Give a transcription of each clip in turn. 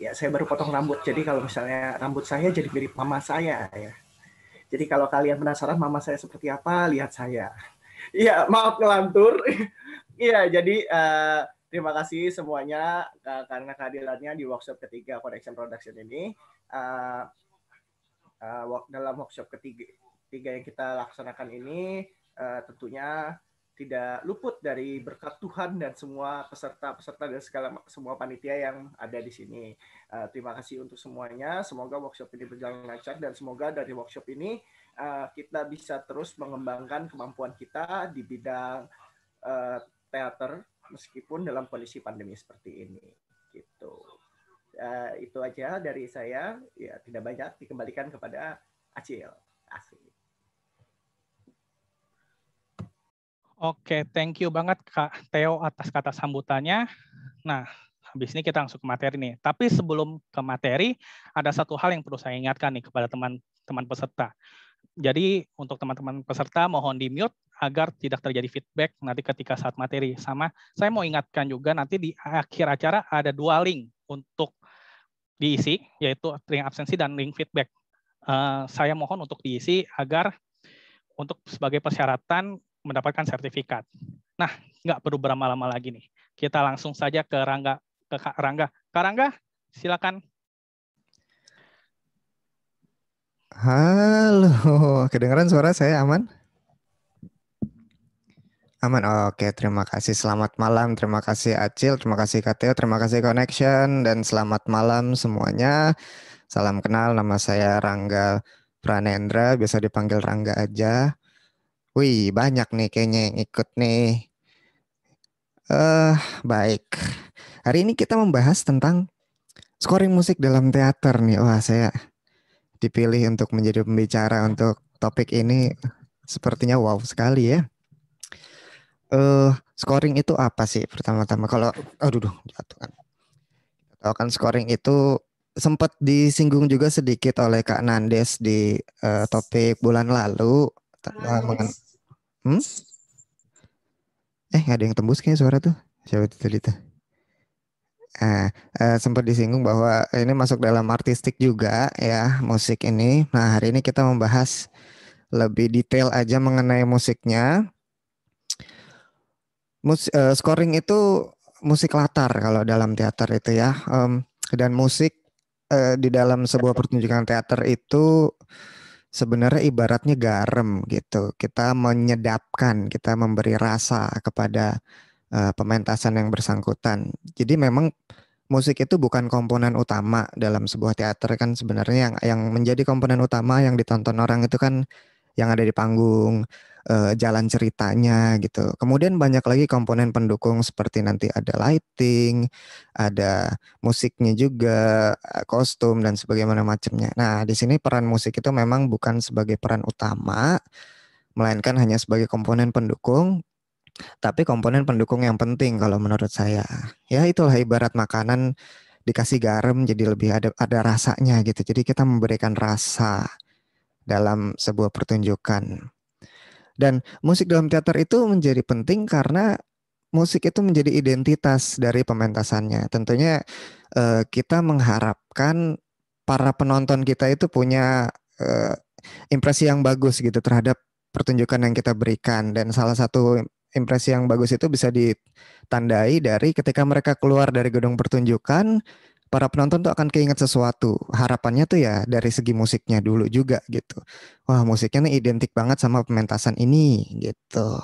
Ya, saya baru potong rambut. Jadi kalau misalnya rambut saya jadi mirip mama saya ya. Jadi kalau kalian penasaran mama saya seperti apa, lihat saya. Iya, maaf ngelantur. Iya, jadi terima kasih semuanya karena kehadirannya di workshop ketiga Connection Production ini. Dalam workshop ketiga yang kita laksanakan ini, tentunya tidak luput dari berkat Tuhan dan semua peserta-peserta dan semua panitia yang ada di sini. Terima kasih untuk semuanya. Semoga workshop ini berjalan lancar dan semoga dari workshop ini kita bisa terus mengembangkan kemampuan kita di bidang teater meskipun dalam kondisi pandemi seperti ini. Gitu. Itu aja dari saya. Ya, tidak banyak, dikembalikan kepada Acil. Asik. Oke, thank you banget Kak Theo atas kata sambutannya. Nah, habis ini kita langsung ke materi nih. Tapi sebelum ke materi, ada satu hal yang perlu saya ingatkan nih kepada teman-teman peserta. Jadi untuk teman-teman peserta mohon di-mute agar tidak terjadi feedback nanti ketika saat materi. Sama, saya mau ingatkan juga nanti di akhir acara ada 2 link untuk diisi, yaitu link absensi dan link feedback. Saya mohon untuk diisi agar untuk sebagai persyaratan mendapatkan sertifikat. Nah, nggak perlu berlama-lama lagi nih. Kita langsung saja ke Kak Rangga. Kak Rangga, silakan. Halo, kedengaran suara saya aman? Aman, oke, terima kasih. Selamat malam, terima kasih Acil, terima kasih Kateo, terima kasih Connection, dan selamat malam semuanya. Salam kenal, nama saya Rangga Pranendra, biasa dipanggil Rangga aja. Wih, banyak nih kayaknya yang ikut nih. Baik. Hari ini kita membahas tentang scoring musik dalam teater nih. Wah, saya dipilih untuk menjadi pembicara untuk topik ini. Sepertinya wow sekali ya. Scoring itu apa sih pertama-tama? Kalau jatuh kan. Tahu kan scoring itu sempat disinggung juga sedikit oleh Kak Nandes di topik bulan lalu. Ada yang tembus kayaknya suara tuh. Siapa itu tadi tuh? Sempat disinggung bahwa ini masuk dalam artistik juga ya musik ini. Nah, hari ini kita membahas lebih detail aja mengenai musiknya. Scoring itu musik latar kalau dalam teater itu ya. Dan musik di dalam sebuah pertunjukan teater itu sebenarnya ibaratnya garam gitu. Kita menyedapkan, kita memberi rasa kepada pementasan yang bersangkutan. Jadi memang musik itu bukan komponen utama dalam sebuah teater kan sebenarnya yang menjadi komponen utama yang ditonton orang itu kan yang ada di panggung, jalan ceritanya gitu. Kemudian banyak lagi komponen pendukung seperti nanti ada lighting, ada musiknya juga, kostum dan sebagaimana macamnya. Nah, di sini peran musik itu memang bukan sebagai peran utama, melainkan hanya sebagai komponen pendukung. Tapi komponen pendukung yang penting kalau menurut saya. Ya itulah ibarat makanan dikasih garam jadi lebih ada rasanya gitu. Jadi kita memberikan rasa dalam sebuah pertunjukan. Dan musik dalam teater itu menjadi penting karena musik itu menjadi identitas dari pementasannya. Tentunya kita mengharapkan para penonton kita itu punya impresi yang bagus gitu terhadap pertunjukan yang kita berikan. Dan salah satu impresi yang bagus itu bisa ditandai dari ketika mereka keluar dari gedung pertunjukan, para penonton tuh akan keinget sesuatu. Harapannya tuh ya dari segi musiknya dulu juga gitu. Wah, musiknya nih identik banget sama pementasan ini gitu.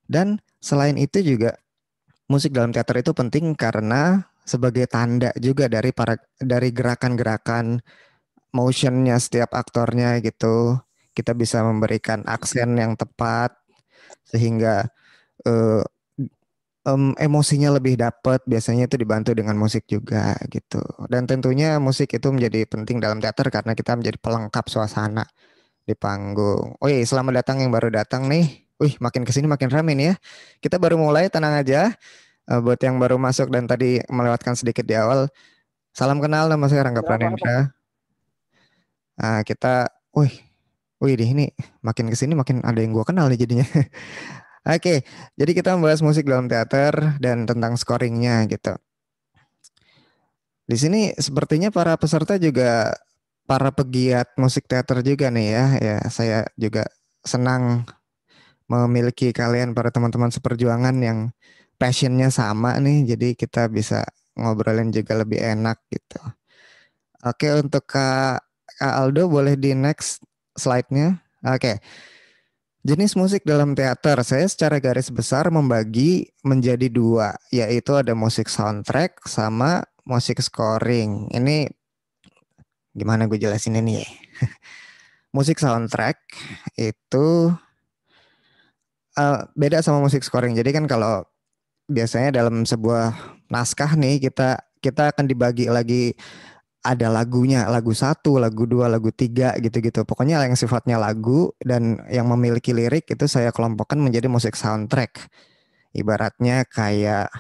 Dan selain itu juga musik dalam teater itu penting karena sebagai tanda juga dari gerakan-gerakan motionnya setiap aktornya gitu. Kita bisa memberikan aksen yang tepat sehingga emosinya lebih dapat, biasanya itu dibantu dengan musik juga gitu. Dan tentunya musik itu menjadi penting dalam teater karena kita menjadi pelengkap suasana di panggung. Oh iya, selamat datang yang baru datang nih. Wih, makin kesini makin rame nih ya. Kita baru mulai, tenang aja. Buat yang baru masuk dan tadi melewatkan sedikit di awal, salam kenal, nama saya Rangga Pranendra. Wih, ini makin kesini makin ada yang gue kenal nih jadinya. Oke, jadi kita membahas musik dalam teater dan tentang scoringnya gitu. Di sini sepertinya para peserta juga para pegiat musik teater juga nih ya. Ya, saya juga senang memiliki kalian para teman-teman seperjuangan yang passionnya sama nih. Jadi kita bisa ngobrolin juga lebih enak gitu. Oke, untuk Kak Aldo boleh di next slide-nya. Oke. Jenis musik dalam teater, saya secara garis besar membagi menjadi dua, yaitu ada musik soundtrack sama musik scoring. Ini gimana gue jelasin ini ya? Musik soundtrack itu beda sama musik scoring. Jadi kan kalau biasanya dalam sebuah naskah nih kita akan dibagi lagi, ada lagunya, lagu satu, lagu dua, lagu tiga gitu-gitu. Pokoknya yang sifatnya lagu dan yang memiliki lirik itu saya kelompokkan menjadi musik soundtrack. Ibaratnya kayak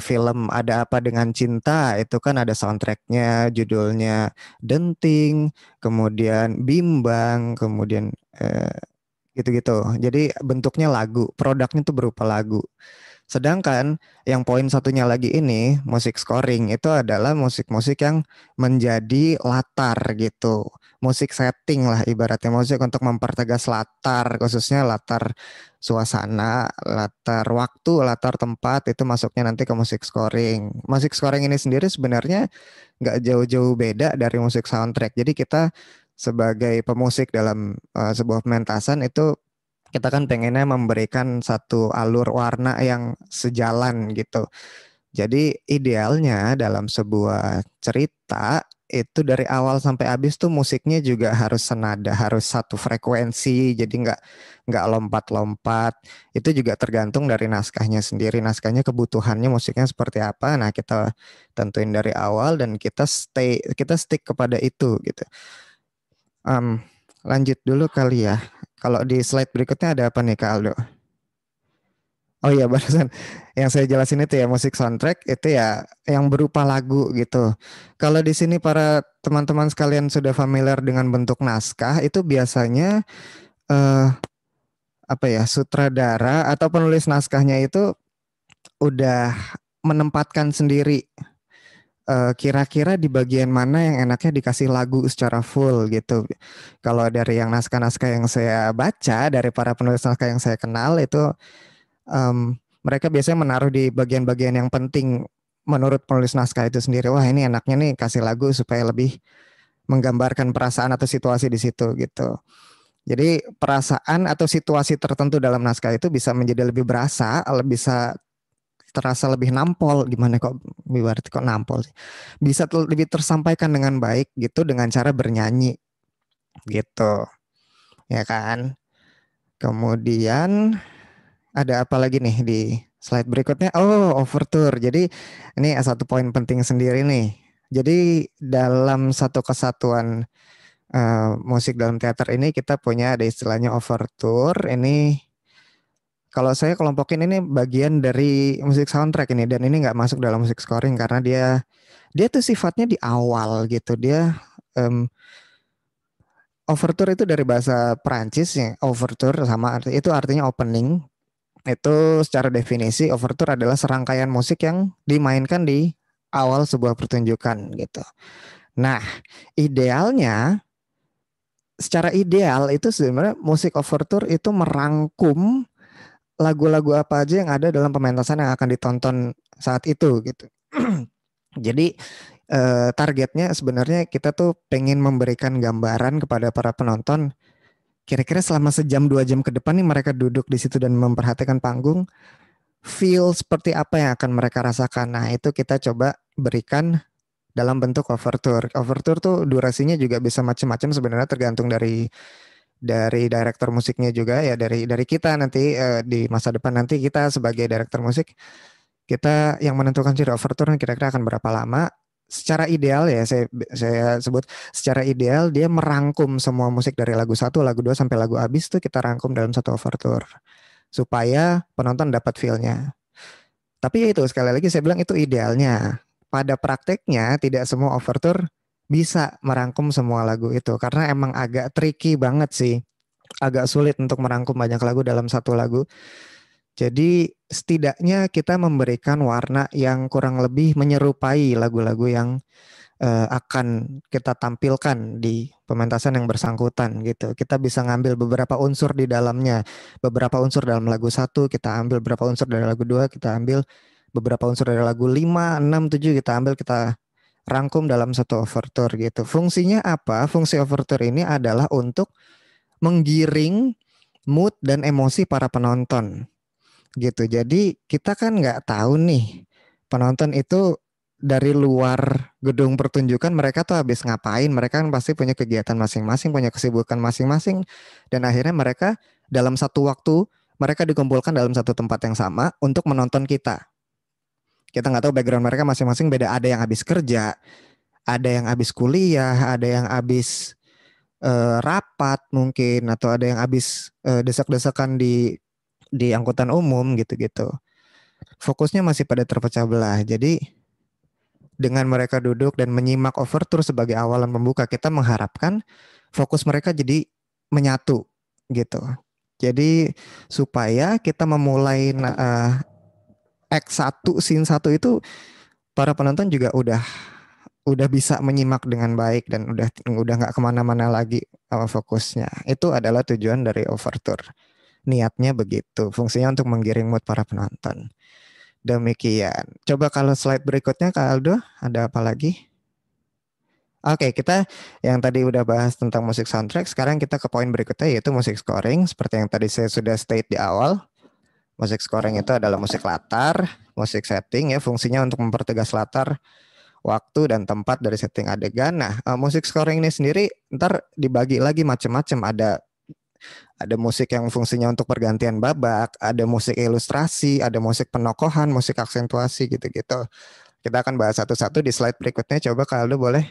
film Ada Apa Dengan Cinta, itu kan ada soundtracknya, judulnya Denting, kemudian Bimbang, kemudian gitu-gitu. Jadi bentuknya lagu, produknya itu berupa lagu. Sedangkan yang poin satunya lagi ini, musik scoring, itu adalah musik-musik yang menjadi latar gitu. Musik setting lah ibaratnya, musik untuk mempertegas latar, khususnya latar suasana, latar waktu, latar tempat, itu masuknya nanti ke musik scoring. Musik scoring ini sendiri sebenarnya nggak jauh-jauh beda dari musik soundtrack. Jadi kita sebagai pemusik dalam sebuah pementasan itu kita kan pengennya memberikan satu alur warna yang sejalan gitu. Jadi idealnya dalam sebuah cerita itu dari awal sampai habis tuh musiknya juga harus senada, harus satu frekuensi. Jadi nggak lompat-lompat. Itu juga tergantung dari naskahnya sendiri. Naskahnya kebutuhannya musiknya seperti apa. Nah kita tentuin dari awal dan kita stick kepada itu gitu. Lanjut dulu kali ya. Kalau di slide berikutnya ada apa nih Kak Aldo? Oh iya, barusan yang saya jelasin itu ya, musik soundtrack itu ya yang berupa lagu gitu. Kalau di sini para teman-teman sekalian sudah familiar dengan bentuk naskah, itu biasanya eh, apa ya, sutradara atau penulis naskahnya itu udah menempatkan sendiri kira-kira di bagian mana yang enaknya dikasih lagu secara full gitu. Kalau dari yang naskah-naskah yang saya baca, dari para penulis naskah yang saya kenal itu mereka biasanya menaruh di bagian-bagian yang penting menurut penulis naskah itu sendiri. Wah ini enaknya nih kasih lagu supaya lebih menggambarkan perasaan atau situasi di situ gitu. Jadi perasaan atau situasi tertentu dalam naskah itu bisa menjadi lebih berasa, bisa terasa lebih nampol. Gimana kok berarti kok nampol sih? Bisa lebih tersampaikan dengan baik gitu dengan cara bernyanyi gitu. Ya kan? Kemudian ada apa lagi nih di slide berikutnya? Oh, overture. Jadi ini satu poin penting sendiri nih. Jadi dalam satu kesatuan musik dalam teater ini kita punya ada istilahnya overture. Ini kalau saya kelompokin ini bagian dari musik soundtrack ini, dan ini nggak masuk dalam musik scoring karena dia tuh sifatnya di awal gitu. Dia overture itu dari bahasa Perancis ya, overture sama itu artinya opening. Itu secara definisi overture adalah serangkaian musik yang dimainkan di awal sebuah pertunjukan gitu. Nah, idealnya secara ideal itu sebenarnya musik overture itu merangkum lagu-lagu apa aja yang ada dalam pementasan yang akan ditonton saat itu gitu. Jadi targetnya sebenarnya kita tuh pengen memberikan gambaran kepada para penonton kira-kira selama sejam 2 jam ke depan nih mereka duduk di situ dan memperhatikan panggung, feel seperti apa yang akan mereka rasakan. Nah itu kita coba berikan dalam bentuk overture. Overture tuh durasinya juga bisa macam-macam sebenarnya tergantung dari direktur musiknya juga ya, dari kita nanti di masa depan nanti kita sebagai direktur musik kita yang menentukan sih overture kira-kira akan berapa lama. Secara ideal ya saya sebut secara ideal dia merangkum semua musik dari lagu 1, lagu 2 sampai lagu habis tuh kita rangkum dalam satu overture supaya penonton dapat feel-nya. Tapi ya itu sekali lagi saya bilang itu idealnya. Pada prakteknya tidak semua overture bisa merangkum semua lagu itu karena emang agak tricky banget sih. Agak sulit untuk merangkum banyak lagu dalam satu lagu. Jadi setidaknya kita memberikan warna yang kurang lebih menyerupai lagu-lagu yang akan kita tampilkan di pementasan yang bersangkutan gitu. Kita bisa ngambil beberapa unsur di dalamnya, beberapa unsur dalam lagu 1, kita ambil beberapa unsur dari lagu 2, kita ambil beberapa unsur dari lagu 5, 6, 7, kita ambil, kita rangkum dalam satu overture gitu. Fungsinya apa? Fungsi overture ini adalah untuk menggiring mood dan emosi para penonton gitu. Jadi kita kan nggak tahu nih penonton itu dari luar gedung pertunjukan mereka tuh habis ngapain. Mereka kan pasti punya kegiatan masing-masing, punya kesibukan masing-masing, dan akhirnya mereka dalam satu waktu mereka dikumpulkan dalam satu tempat yang sama untuk menonton kita. Kita nggak tahu background mereka masing-masing beda. Ada yang habis kerja, ada yang habis kuliah, ada yang habis rapat mungkin, atau ada yang habis desak-desakan di angkutan umum gitu-gitu. Fokusnya masih pada terpecah belah. Jadi dengan mereka duduk dan menyimak overture sebagai awalan pembuka, kita mengharapkan fokus mereka jadi menyatu gitu. Jadi supaya kita memulai act 1, scene 1 itu para penonton juga udah bisa menyimak dengan baik dan udah nggak kemana-mana lagi fokusnya. Itu adalah tujuan dari overture. Niatnya begitu, fungsinya untuk menggiring mood para penonton. Demikian. Coba kalau slide berikutnya Kak Aldo, ada apa lagi? Oke, kita yang tadi udah bahas tentang musik soundtrack, sekarang kita ke poin berikutnya yaitu musik scoring. Seperti yang tadi saya sudah state di awal, musik scoring itu adalah musik latar, musik setting ya, fungsinya untuk mempertegas latar, waktu dan tempat dari setting adegan. Nah, musik scoring ini sendiri ntar dibagi lagi macam-macam. Ada musik yang fungsinya untuk pergantian babak, ada musik ilustrasi, ada musik penokohan, musik aksentuasi gitu-gitu. Kita akan bahas satu-satu di slide berikutnya. Coba kalau boleh.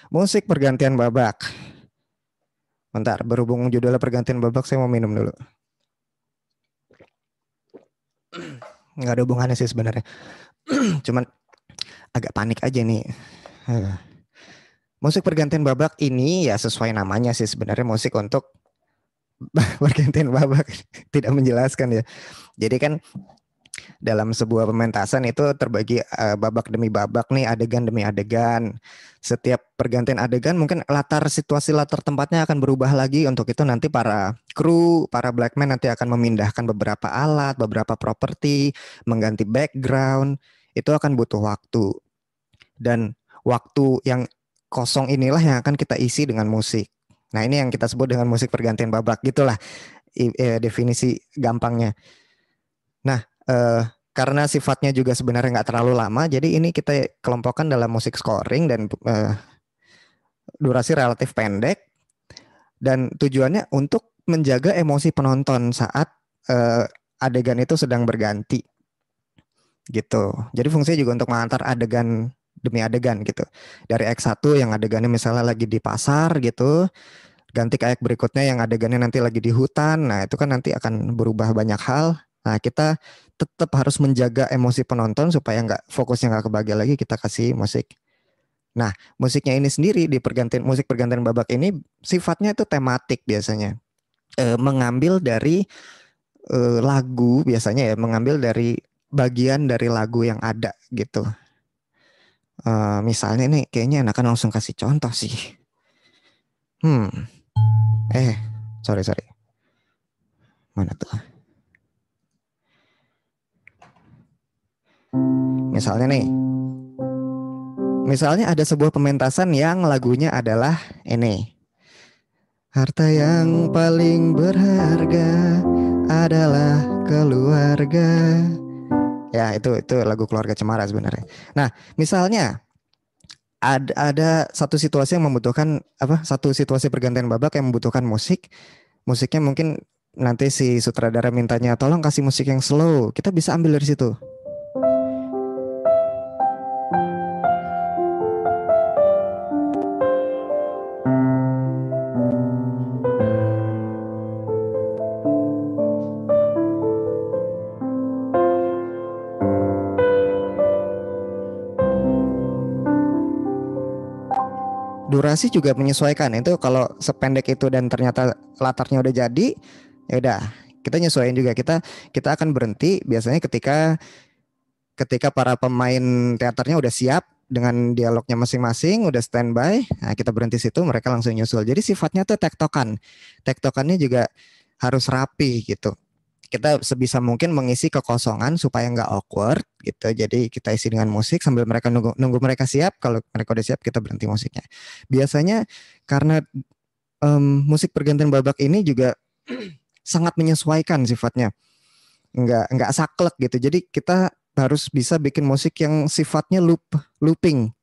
Musik pergantian babak. Bentar, berhubung judulnya pergantian babak, saya mau minum dulu. Nggak ada hubungannya sih sebenarnya. Cuman agak panik aja nih. Musik pergantian babak ini ya sesuai namanya sih sebenarnya musik untuk pergantian babak. Tidak menjelaskan ya. Jadi kan dalam sebuah pementasan itu terbagi babak demi babak nih, adegan demi adegan. Setiap pergantian adegan mungkin situasi latar tempatnya akan berubah lagi. Untuk itu nanti para kru, para blackman nanti akan memindahkan beberapa alat, beberapa properti, mengganti background. Itu akan butuh waktu. Dan waktu yang kosong inilah yang akan kita isi dengan musik. Nah, ini yang kita sebut dengan musik pergantian babak, gitulah definisi gampangnya. Nah, karena sifatnya juga sebenarnya nggak terlalu lama, jadi ini kita kelompokkan dalam musik scoring dan durasi relatif pendek, dan tujuannya untuk menjaga emosi penonton saat adegan itu sedang berganti, gitu. Jadi fungsinya juga untuk mengantar adegan demi adegan gitu. Dari act 1 yang adegannya misalnya lagi di pasar gitu, ganti ke act berikutnya yang adegannya nanti lagi di hutan. Nah, itu kan nanti akan berubah banyak hal. Nah, kita tetap harus menjaga emosi penonton supaya fokusnya nggak kebagi lagi, kita kasih musik. Nah, musiknya ini sendiri di musik pergantian babak ini sifatnya itu tematik biasanya. Mengambil dari lagu biasanya ya, mengambil dari bagian dari lagu yang ada gitu. Misalnya nih kayaknya enakan langsung kasih contoh sih. Sorry. Mana tuh? Misalnya ada sebuah pementasan yang lagunya adalah ini. Harta yang paling berharga adalah keluarga. Ya, itu lagu Keluarga Cemara sebenarnya. Nah, misalnya ada satu situasi yang membutuhkan satu situasi pergantian babak yang membutuhkan musik. Musiknya mungkin nanti si sutradara mintanya tolong kasih musik yang slow. Kita bisa ambil dari situ. Durasi juga menyesuaikan. Itu kalau sependek itu dan ternyata latarnya udah jadi, ya udah kita nyesuaiin juga. Kita akan berhenti biasanya ketika para pemain teaternya udah siap dengan dialognya masing-masing, udah standby, nah kita berhenti situ, mereka langsung nyusul. Jadi sifatnya tuh tektokan. Tektokannya juga harus rapi gitu. Kita sebisa mungkin mengisi kekosongan supaya nggak awkward gitu. Jadi kita isi dengan musik sambil mereka nunggu mereka siap. Kalau mereka udah siap, kita berhenti musiknya. Biasanya karena musik pergantian babak ini juga sangat menyesuaikan sifatnya. Nggak saklek gitu. Jadi kita harus bisa bikin musik yang sifatnya looping.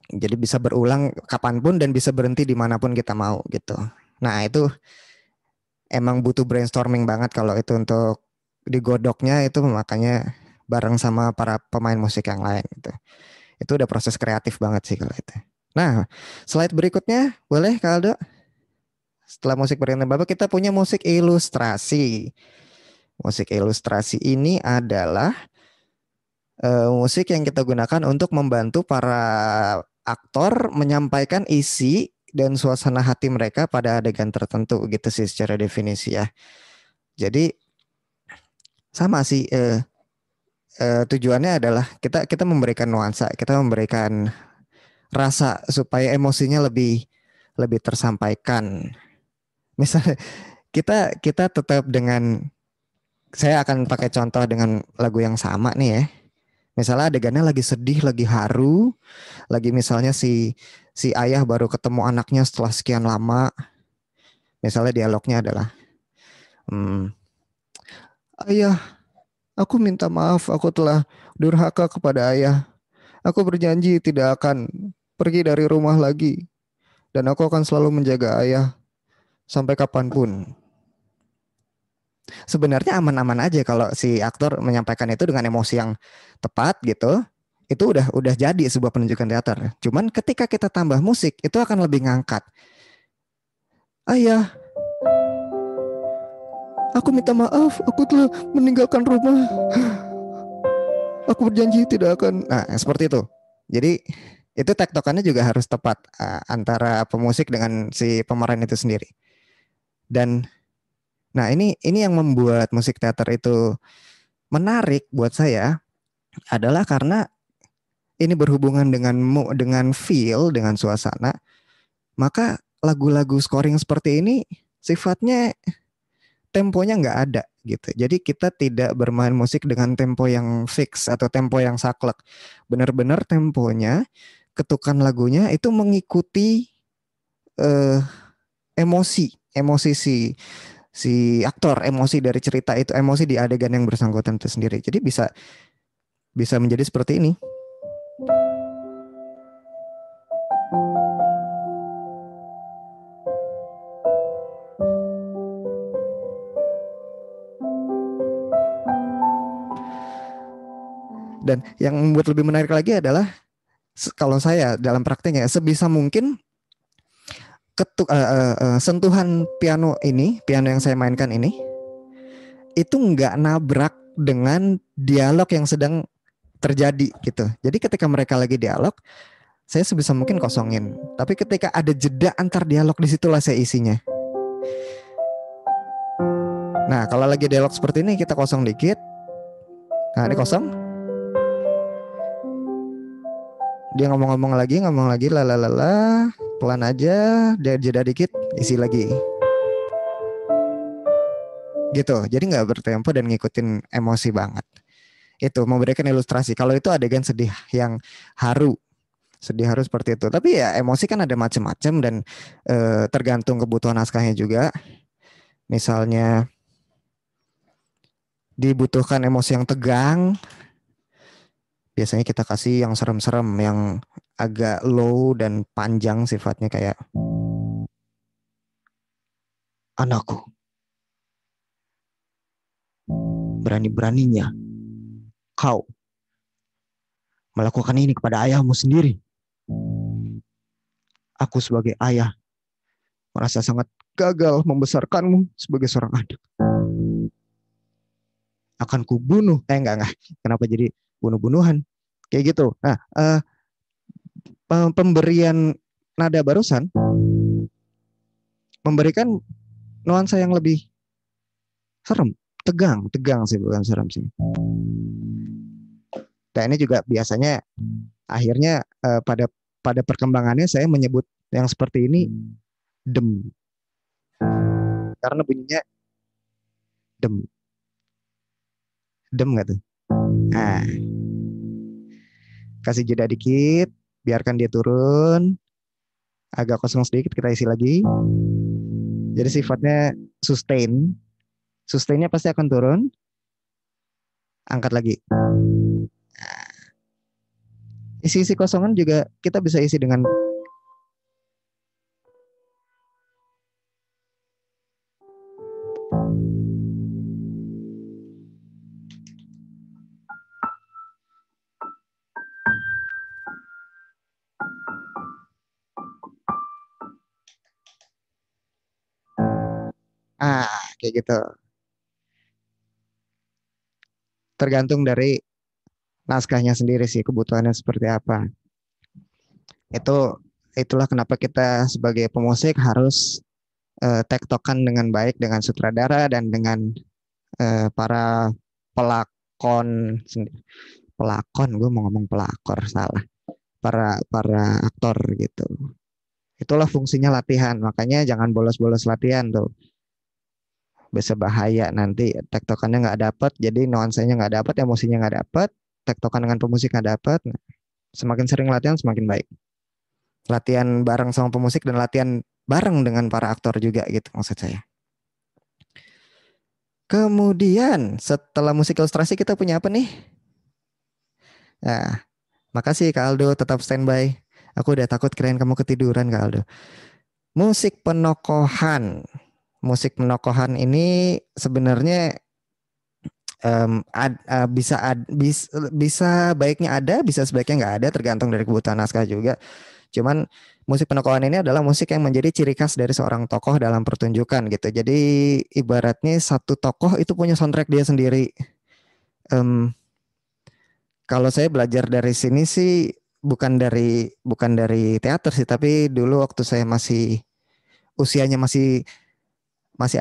Jadi bisa berulang kapanpun dan bisa berhenti dimanapun kita mau gitu. Nah itu emang butuh brainstorming banget kalau itu untuk digodoknya, itu makanya bareng sama para pemain musik yang lain gitu. Itu udah proses kreatif banget sih kalau itu. Nah slide berikutnya boleh Kak Aldo. Setelah musik pergantian babak kita punya musik ilustrasi. Musik ilustrasi ini adalah musik yang kita gunakan untuk membantu para aktor menyampaikan isi dan suasana hati mereka pada adegan tertentu gitu sih secara definisi ya. Jadi sama sih tujuannya adalah kita memberikan nuansa, kita memberikan rasa supaya emosinya lebih tersampaikan. Misalnya kita tetap dengan, saya akan pakai contoh dengan lagu yang sama nih ya. Misalnya adegannya lagi sedih, lagi haru, lagi misalnya si ayah baru ketemu anaknya setelah sekian lama. Misalnya dialognya adalah, ayah, aku minta maaf, aku telah durhaka kepada ayah. Aku berjanji tidak akan pergi dari rumah lagi. Dan aku akan selalu menjaga ayah sampai kapanpun. Sebenarnya aman-aman aja kalau si aktor menyampaikan itu dengan emosi yang tepat gitu. Itu udah jadi sebuah penunjukan teater. Cuman ketika kita tambah musik, itu akan lebih ngangkat. Ayah, aku minta maaf, aku telah meninggalkan rumah. Aku berjanji tidak akan. Nah, seperti itu. Jadi itu tektokannya juga harus tepat antara pemusik dengan si pemeran itu sendiri. Dan nah ini yang membuat musik teater itu menarik buat saya adalah karena ini berhubungan dengan feel, dengan suasana. Maka lagu-lagu scoring seperti ini sifatnya temponya nggak ada gitu. Jadi kita tidak bermain musik dengan tempo yang fix atau tempo yang saklek. Benar-benar temponya, ketukan lagunya itu mengikuti emosi si aktor, emosi dari cerita itu, emosi di adegan yang bersangkutan itu sendiri. Jadi bisa menjadi seperti ini. Dan yang membuat lebih menarik lagi adalah kalau saya dalam prakteknya sebisa mungkin sentuhan piano yang saya mainkan ini itu nggak nabrak dengan dialog yang sedang terjadi gitu. Jadi ketika mereka lagi dialog, saya sebisa mungkin kosongin. Tapi ketika ada jeda antar dialog, disitulah saya isinya. Nah kalau lagi dialog seperti ini kita kosong dikit. Nah ini kosong. Dia ngomong lagi, lalala, pelan aja, dia jeda dikit, isi lagi. Gitu, jadi nggak bertempo dan ngikutin emosi banget. Itu memberikan ilustrasi. Kalau itu adegan sedih yang haru seperti itu. Tapi ya emosi kan ada macam-macam dan tergantung kebutuhan naskahnya juga. Misalnya dibutuhkan emosi yang tegang, biasanya kita kasih yang serem-serem, yang agak low dan panjang sifatnya kayak, anakku, berani-beraninya kau melakukan ini kepada ayahmu sendiri. Aku sebagai ayah merasa sangat gagal membesarkanmu sebagai seorang anak. Akan kubunuh. Enggak. Kenapa jadi bunuh-bunuhan? Kayak gitu. Nah, pemberian nada barusan memberikan nuansa yang lebih serem, tegang sih, bukan serem sih. Dan ini juga biasanya akhirnya pada perkembangannya saya menyebut yang seperti ini dem, karena bunyinya dem, dem nggak tuh? Nah, kasih jeda dikit, biarkan dia turun, agak kosong sedikit, kita isi lagi. Jadi sifatnya sustain, sustainnya pasti akan turun, angkat lagi. Isi-isi kosongan juga kita bisa isi dengan kayak gitu. Tergantung dari naskahnya sendiri sih, kebutuhannya seperti apa. Itulah kenapa kita sebagai pemusik harus tektokan dengan baik dengan sutradara dan dengan para pelakon, gue mau ngomong pelakor salah, para aktor gitu. Itulah fungsinya latihan, makanya jangan bolos-bolos latihan tuh, bisa bahaya nanti tektokannya nggak dapat, jadi nuansanya nggak dapat, emosinya nggak dapat, tektokan dengan pemusik nggak dapat. Nah, semakin sering latihan semakin baik. Latihan bareng sama pemusik dan latihan bareng dengan para aktor juga gitu maksud saya. Kemudian setelah musik ilustrasi kita punya apa nih? Nah, makasih Kak Aldo, tetap standby. Aku udah takut kirain kamu ketiduran Kak Aldo. Musik penokohan. Musik penokohan ini sebenarnya bisa baiknya ada, bisa sebaiknya nggak ada, tergantung dari kebutuhan naskah juga. Cuman musik penokohan ini adalah musik yang menjadi ciri khas dari seorang tokoh dalam pertunjukan gitu. Jadi ibaratnya satu tokoh itu punya soundtrack dia sendiri. Kalau saya belajar dari sini sih bukan dari teater sih, tapi dulu waktu saya usianya masih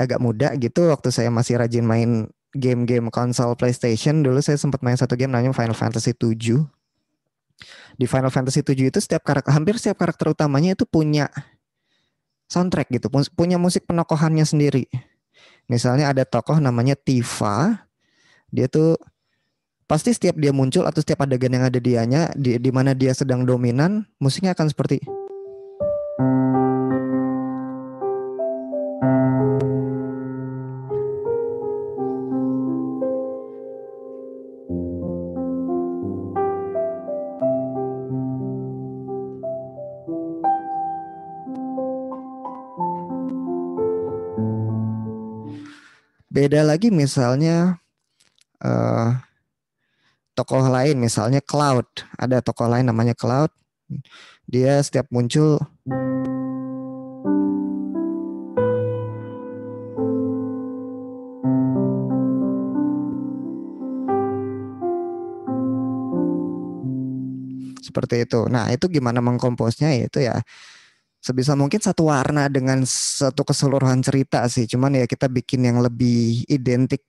agak muda gitu, waktu saya masih rajin main game-game konsol PlayStation, dulu saya sempat main satu game namanya Final Fantasy 7. Di Final Fantasy 7 itu hampir setiap karakter utamanya itu punya soundtrack gitu, punya musik penokohannya sendiri. Misalnya ada tokoh namanya Tifa, dia tuh pasti setiap dia muncul atau setiap adegan yang ada dianya di mana dia sedang dominan, musiknya akan seperti beda lagi misalnya tokoh lain misalnya Cloud. Ada tokoh lain namanya Cloud. Dia setiap muncul seperti itu. Nah, itu gimana mengkomposnya itu ya sebisa mungkin satu warna dengan satu keseluruhan cerita sih. Cuman ya kita bikin yang lebih identik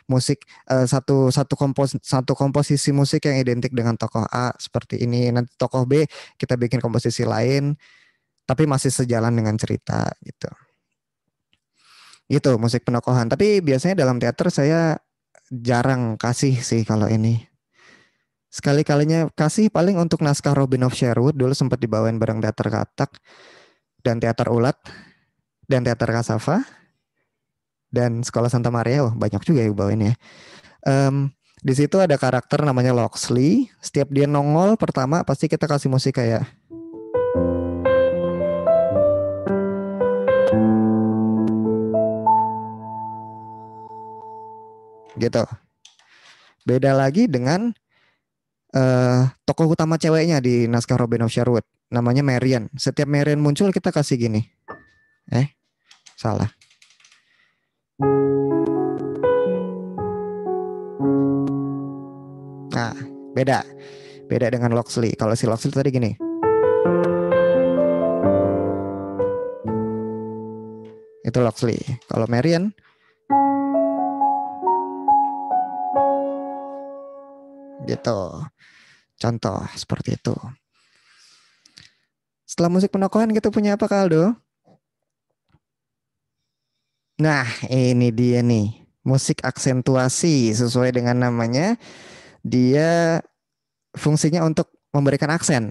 musik satu komposisi musik yang identik dengan tokoh A seperti ini. Nanti tokoh B kita bikin komposisi lain tapi masih sejalan dengan cerita gitu. Gitu musik penokohan. Tapi biasanya dalam teater saya jarang kasih sih kalau ini. Sekali-kalinya kasih paling untuk naskah Robin of Sherwood, dulu sempat dibawain bareng teater Katak dan teater Ulat dan teater Kasava dan Sekolah Santa Maria. Oh, banyak juga yang bawain ya. Di situ ada karakter namanya Loxley. Setiap dia nongol pertama pasti kita kasih musik kayak gitu. Beda lagi dengan tokoh utama ceweknya di naskah Robin of Sherwood, namanya Marian. Setiap Marian muncul kita kasih gini. Salah. Nah, beda dengan Loxley. Kalau si Loxley tadi gini. Itu Loxley. Kalau Marian gitu. Contoh seperti itu. Setelah musik penokohan kita punya apa, Kaldo? Nah, ini dia nih. Musik aksentuasi sesuai dengan namanya. Dia fungsinya untuk memberikan aksen.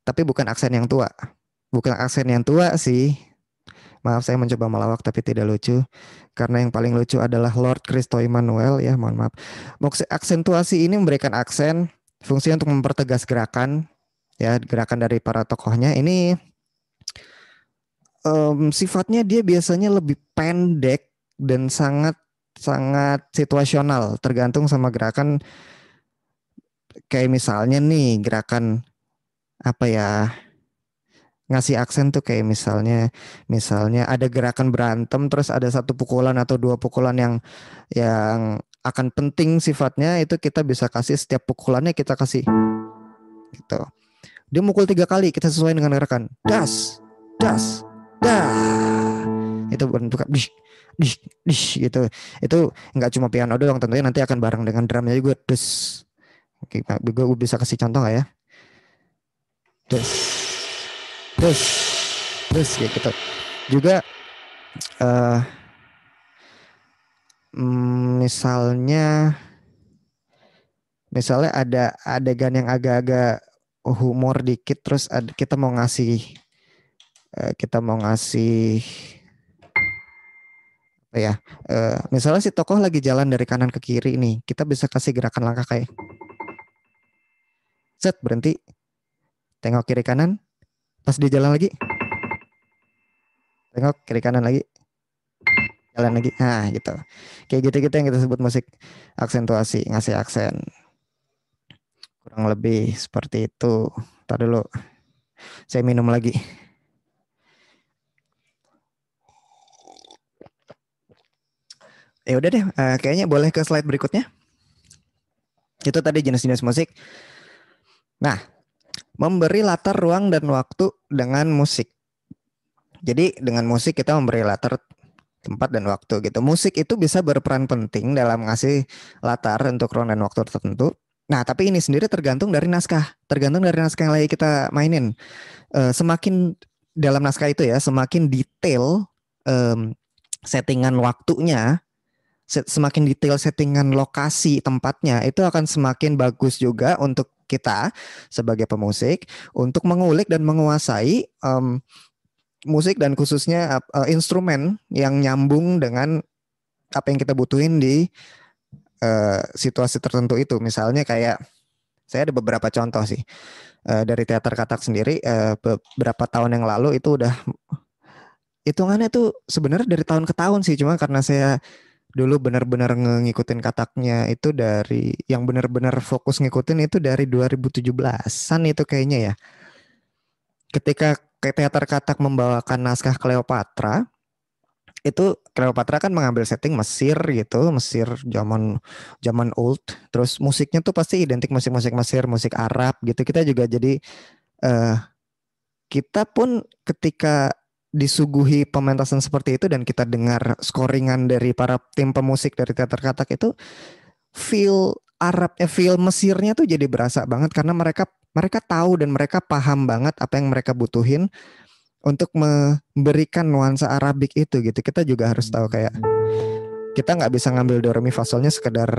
Tapi bukan aksen yang tua. Bukan aksen yang tua sih. Maaf saya mencoba melawak tapi tidak lucu. Karena yang paling lucu adalah Lord Christo Immanuel ya, mohon maaf. Musik aksentuasi ini memberikan aksen, fungsinya untuk mempertegas gerakan ya, gerakan dari para tokohnya. Ini sifatnya dia biasanya lebih pendek dan sangat situasional, tergantung sama gerakan. Kayak misalnya nih gerakan apa ya, ngasih aksen tuh kayak misalnya ada gerakan berantem terus ada satu pukulan atau dua pukulan yang akan penting sifatnya, itu kita bisa kasih setiap pukulannya kita kasih gitu. Dia mukul 3 kali, kita sesuai dengan gerakan das das dah, itu bentuk dish dish dish gitu. Itu nggak cuma piano doang, tentunya nanti akan bareng dengan drumnya juga. Des. Oke, gue bisa kasih contoh nggak ya? Des des des kayak gitu. Juga misalnya ada adegan yang agak-agak humor dikit, terus kita mau ngasih apa ya, misalnya si tokoh lagi jalan dari kanan ke kiri nih, kita bisa kasih gerakan langkah kayak set, berhenti, tengok kiri kanan, pas dia jalan lagi tengok kiri kanan lagi, jalan lagi, nah gitu. Kayak gitu-gitu yang kita sebut musik aksentuasi, ngasih aksen. Kurang lebih seperti itu. Ntar dulu saya minum lagi. Ya udah deh, kayaknya boleh ke slide berikutnya. Itu tadi jenis-jenis musik. Nah, memberi latar ruang dan waktu dengan musik. Jadi dengan musik kita memberi latar, tempat dan waktu gitu. Musik itu bisa berperan penting dalam ngasih latar untuk ruang dan waktu tertentu. Nah, tapi ini sendiri tergantung dari naskah yang lagi kita mainin. Semakin dalam naskah itu ya, semakin detail settingan waktunya, semakin detail settingan lokasi tempatnya, itu akan semakin bagus juga untuk kita sebagai pemusik untuk mengulik dan menguasai musik dan khususnya instrumen yang nyambung dengan apa yang kita butuhin di situasi tertentu itu. Misalnya kayak saya ada beberapa contoh sih dari teater katak sendiri, beberapa tahun yang lalu itu udah hitungannya tuh sebenarnya dari tahun ke tahun sih, cuma karena saya dulu benar-benar ngikutin kataknya itu dari yang benar-benar fokus ngikutin itu dari 2017-an itu kayaknya ya. Ketika teater katak membawakan naskah Cleopatra, itu Cleopatra kan mengambil setting Mesir gitu, Mesir zaman old. Terus musiknya tuh pasti identik musik-musik Mesir, musik Arab gitu. Kita juga jadi kita pun ketika disuguhi pementasan seperti itu dan kita dengar scoringan dari para tim pemusik dari teater katak itu, feel Arabnya, feel Mesirnya tuh jadi berasa banget karena mereka tahu dan mereka paham banget apa yang mereka butuhin untuk memberikan nuansa Arabik itu gitu. Kita juga harus tahu kayak kita nggak bisa ngambil do re mi fa solnya sekedar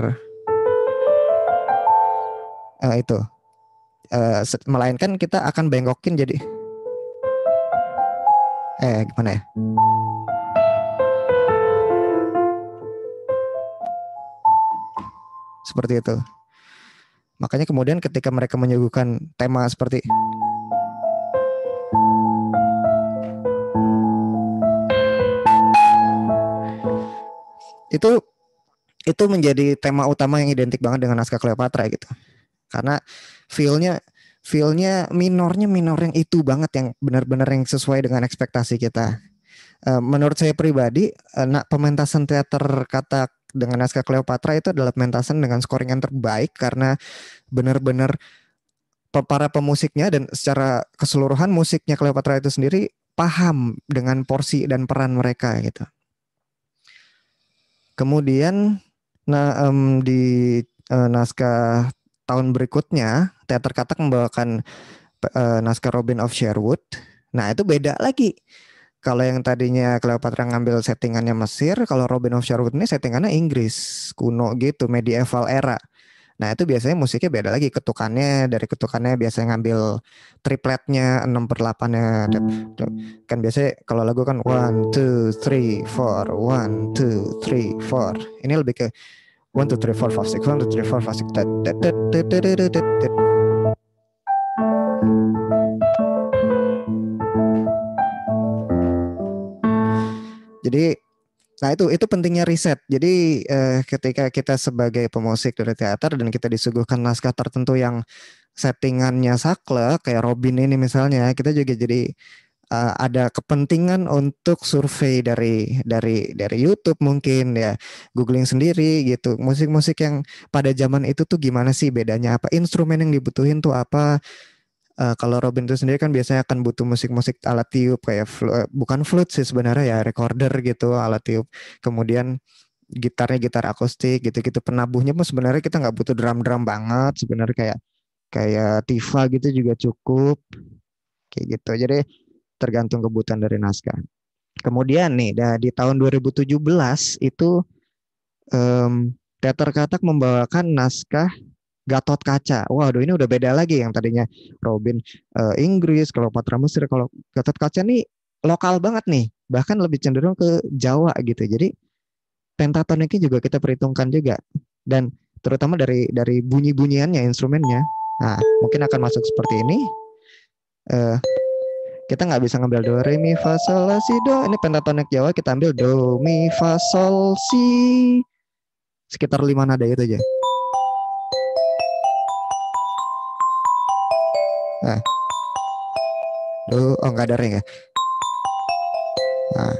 itu, melainkan kita akan bengkokin jadi gimana ya? Seperti itu. Makanya kemudian ketika mereka menyuguhkan tema seperti itu menjadi tema utama yang identik banget dengan naskah Cleopatra gitu. Karena feel-nya minor yang itu banget, yang benar-benar yang sesuai dengan ekspektasi kita. Menurut saya pribadi, pementasan teater katak dengan naskah Cleopatra itu adalah pementasan dengan scoring yang terbaik karena benar-benar para pemusiknya dan secara keseluruhan musiknya Cleopatra itu sendiri paham dengan porsi dan peran mereka gitu. Kemudian di naskah tahun berikutnya Teater Katak membawakan naskah Robin of Sherwood. Nah, itu beda lagi. Kalau yang tadinya Cleopatra ngambil settingannya Mesir, kalau Robin of Sherwood ini settingannya Inggris kuno gitu, medieval era. Nah, itu biasanya musiknya beda lagi, ketukannya dari ketukannya biasanya ngambil tripletnya 6/8-nya. Kan biasanya kalau lagu kan 1 2 3 4 1 2 3 4. Ini lebih ke 1 2 3 4 5 6 1 2 3 4 5 6. Jadi, nah itu pentingnya riset. Jadi ketika kita sebagai pemusik dari teater dan kita disuguhkan naskah tertentu yang settingannya saklek kayak Robin ini misalnya, kita juga jadi ada kepentingan untuk survei dari YouTube mungkin ya, googling sendiri gitu. Musik-musik yang pada zaman itu tuh gimana sih bedanya, apa instrumen yang dibutuhin tuh apa. Kalau Robin itu sendiri kan biasanya akan butuh musik-musik alat tiup kayak bukan flute sih sebenarnya ya, recorder gitu, alat tiup. Kemudian gitarnya gitar akustik gitu-gitu. Penabuhnya pun sebenarnya kita nggak butuh drum-drum banget sebenarnya, kayak Tifa gitu juga cukup kayak gitu. Jadi tergantung kebutuhan dari naskah. Kemudian nih di tahun 2017 itu Teater Katak membawakan naskah Gatot Kaca. Waduh, ini udah beda lagi. Yang tadinya Robin Inggris, Cleopatra Mesir. Kalau Gatot Kaca nih lokal banget nih, bahkan lebih cenderung ke Jawa gitu. Jadi pentatoniknya juga kita perhitungkan juga, dan terutama dari bunyi-bunyiannya, instrumennya. Nah, mungkin akan masuk seperti ini. Kita nggak bisa ngambil do re mi fa sol la si do. Ini pentatonik Jawa, kita ambil do mi fa sol si, sekitar 5 nada itu aja. Nah, nggak ada re ya. Nah.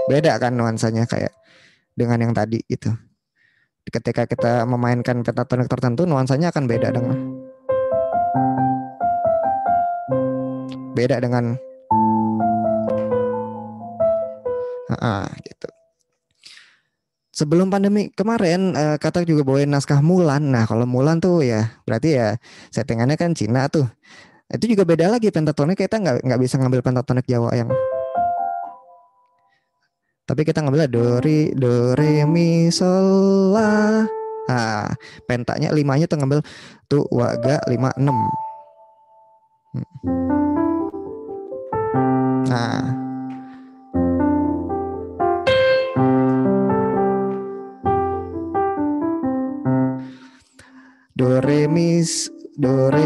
Beda kan nuansanya kayak dengan yang tadi gitu. Ketika kita memainkan pentatonik tertentu, nuansanya akan beda dengan gitu. Sebelum pandemi kemarin, Katak juga bawain naskah Mulan. Nah, kalau Mulan tuh ya berarti ya settingannya kan Cina tuh. Itu juga beda lagi pentatonik, kita nggak bisa ngambil pentatonik Jawa yang, tapi kita ngambil do re mi sol la. Nah, pentanya 5-nya tuh ngambil tu wa ga 5 6. Nah, do re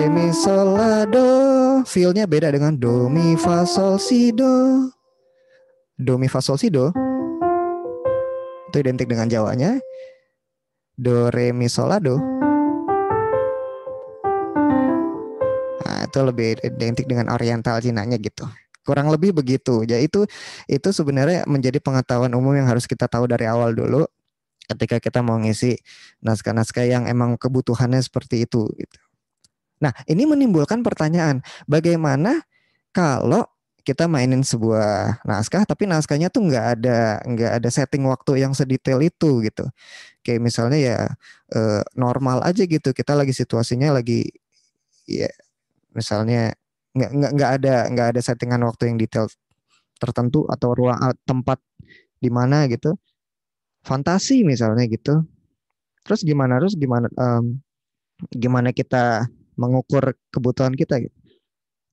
mi sol la do, feel-nya beda dengan do mi fa sol si do. Do mi fa sol si do itu identik dengan Jawanya. Do re mi sol la do, nah itu lebih identik dengan Oriental Cinanya gitu. Kurang lebih begitu. Ya itu sebenarnya menjadi pengetahuan umum yang harus kita tahu dari awal dulu ketika kita mau ngisi naskah-naskah yang emang kebutuhannya seperti itu gitu. Nah, ini menimbulkan pertanyaan, bagaimana kalau kita mainin sebuah naskah tapi naskahnya tuh nggak ada setting waktu yang sedetail itu gitu. Kayak misalnya ya normal aja gitu, kita lagi situasinya lagi ya misalnya nggak ada settingan waktu yang detail tertentu atau ruang tempat di mana gitu. Fantasi misalnya gitu. Terus gimana kita mengukur kebutuhan kita gitu.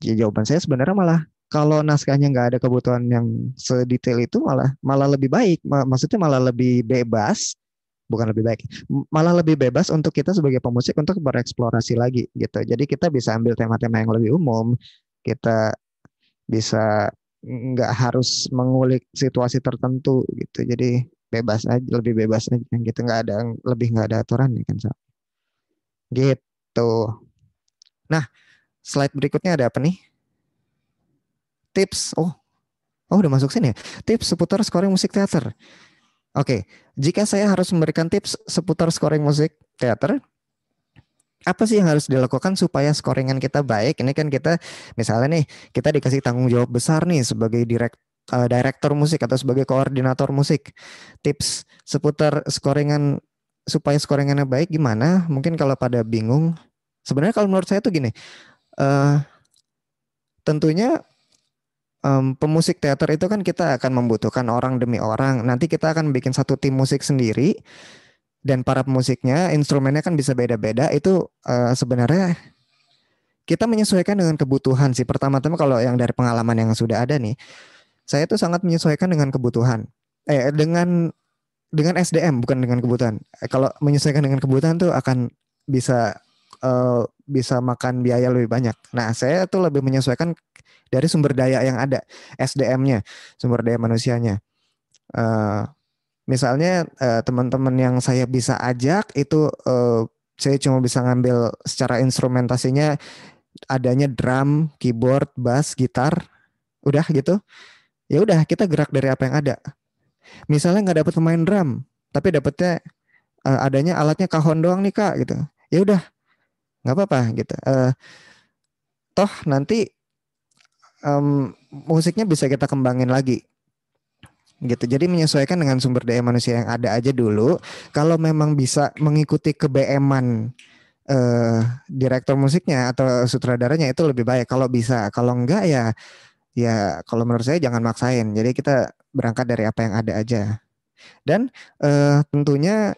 Ya, jawaban saya sebenarnya malah kalau naskahnya nggak ada kebutuhan yang sedetail itu malah lebih baik. Maksudnya malah lebih bebas, bukan lebih baik, malah lebih bebas untuk kita sebagai pemusik untuk bereksplorasi lagi gitu. Jadi kita bisa ambil tema-tema yang lebih umum, kita bisa nggak harus mengulik situasi tertentu gitu. Jadi bebas aja, lebih bebas aja gitu, nggak ada aturan kan gitu. Nah, slide berikutnya ada apa nih? Tips. Oh udah masuk sini ya. Tips seputar scoring musik teater. Oke, jika saya harus memberikan tips seputar scoring musik teater, apa sih yang harus dilakukan supaya scoringan kita baik? Ini kan kita misalnya nih, kita dikasih tanggung jawab besar nih sebagai direktur musik atau sebagai koordinator musik. Tips seputar scoringan supaya scoringannya baik gimana? Mungkin kalau pada bingung, sebenarnya kalau menurut saya tuh gini, tentunya pemusik teater itu kan kita akan membutuhkan orang demi orang. Nanti kita akan bikin satu tim musik sendiri. Dan para pemusiknya, instrumennya kan bisa beda-beda. Itu sebenarnya kita menyesuaikan dengan kebutuhan sih. Pertama-tama kalau yang dari pengalaman yang sudah ada nih, saya tuh sangat menyesuaikan dengan kebutuhan. Dengan SDM, bukan dengan kebutuhan. Kalau menyesuaikan dengan kebutuhan tuh akan bisa makan biaya lebih banyak. Nah, saya tuh lebih menyesuaikan dari sumber daya yang ada, SDM-nya, sumber daya manusianya. Misalnya teman-teman yang saya bisa ajak itu saya cuma bisa ngambil secara instrumentasinya adanya drum, keyboard, bass, gitar, udah gitu. Ya udah kita gerak dari apa yang ada. Misalnya nggak dapat pemain drum, tapi dapatnya adanya alatnya cajon doang nih Kak gitu. Ya udah nggak apa-apa gitu. Toh nanti musiknya bisa kita kembangin lagi. Gitu. Jadi menyesuaikan dengan sumber daya manusia yang ada aja dulu. Kalau memang bisa mengikuti keBM-an direktur musiknya atau sutradaranya itu lebih baik kalau bisa. Kalau enggak ya kalau menurut saya jangan maksain. Jadi kita berangkat dari apa yang ada aja. Dan tentunya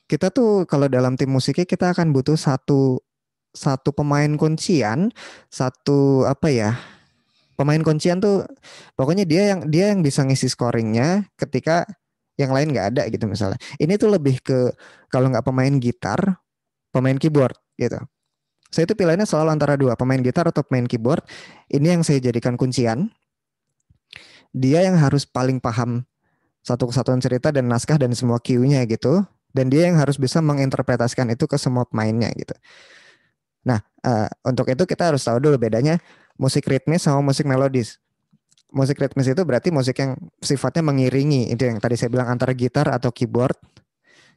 kita tuh kalau dalam tim musiknya kita akan butuh satu pemain kuncian, satu apa ya? Pemain kuncian tuh pokoknya dia yang bisa ngisi scoringnya ketika yang lain nggak ada gitu misalnya. Ini tuh lebih ke kalau nggak pemain gitar, pemain keyboard gitu. Saya itu pilihannya selalu antara dua, pemain gitar atau pemain keyboard. Ini yang saya jadikan kuncian. Dia yang harus paling paham satu kesatuan cerita dan naskah dan semua cue-nya gitu. Dan dia yang harus bisa menginterpretasikan itu ke semua pemainnya gitu. Nah, untuk itu kita harus tahu dulu bedanya musik ritmis sama musik melodis. Musik ritmis itu berarti musik yang sifatnya mengiringi. Itu yang tadi saya bilang antara gitar atau keyboard.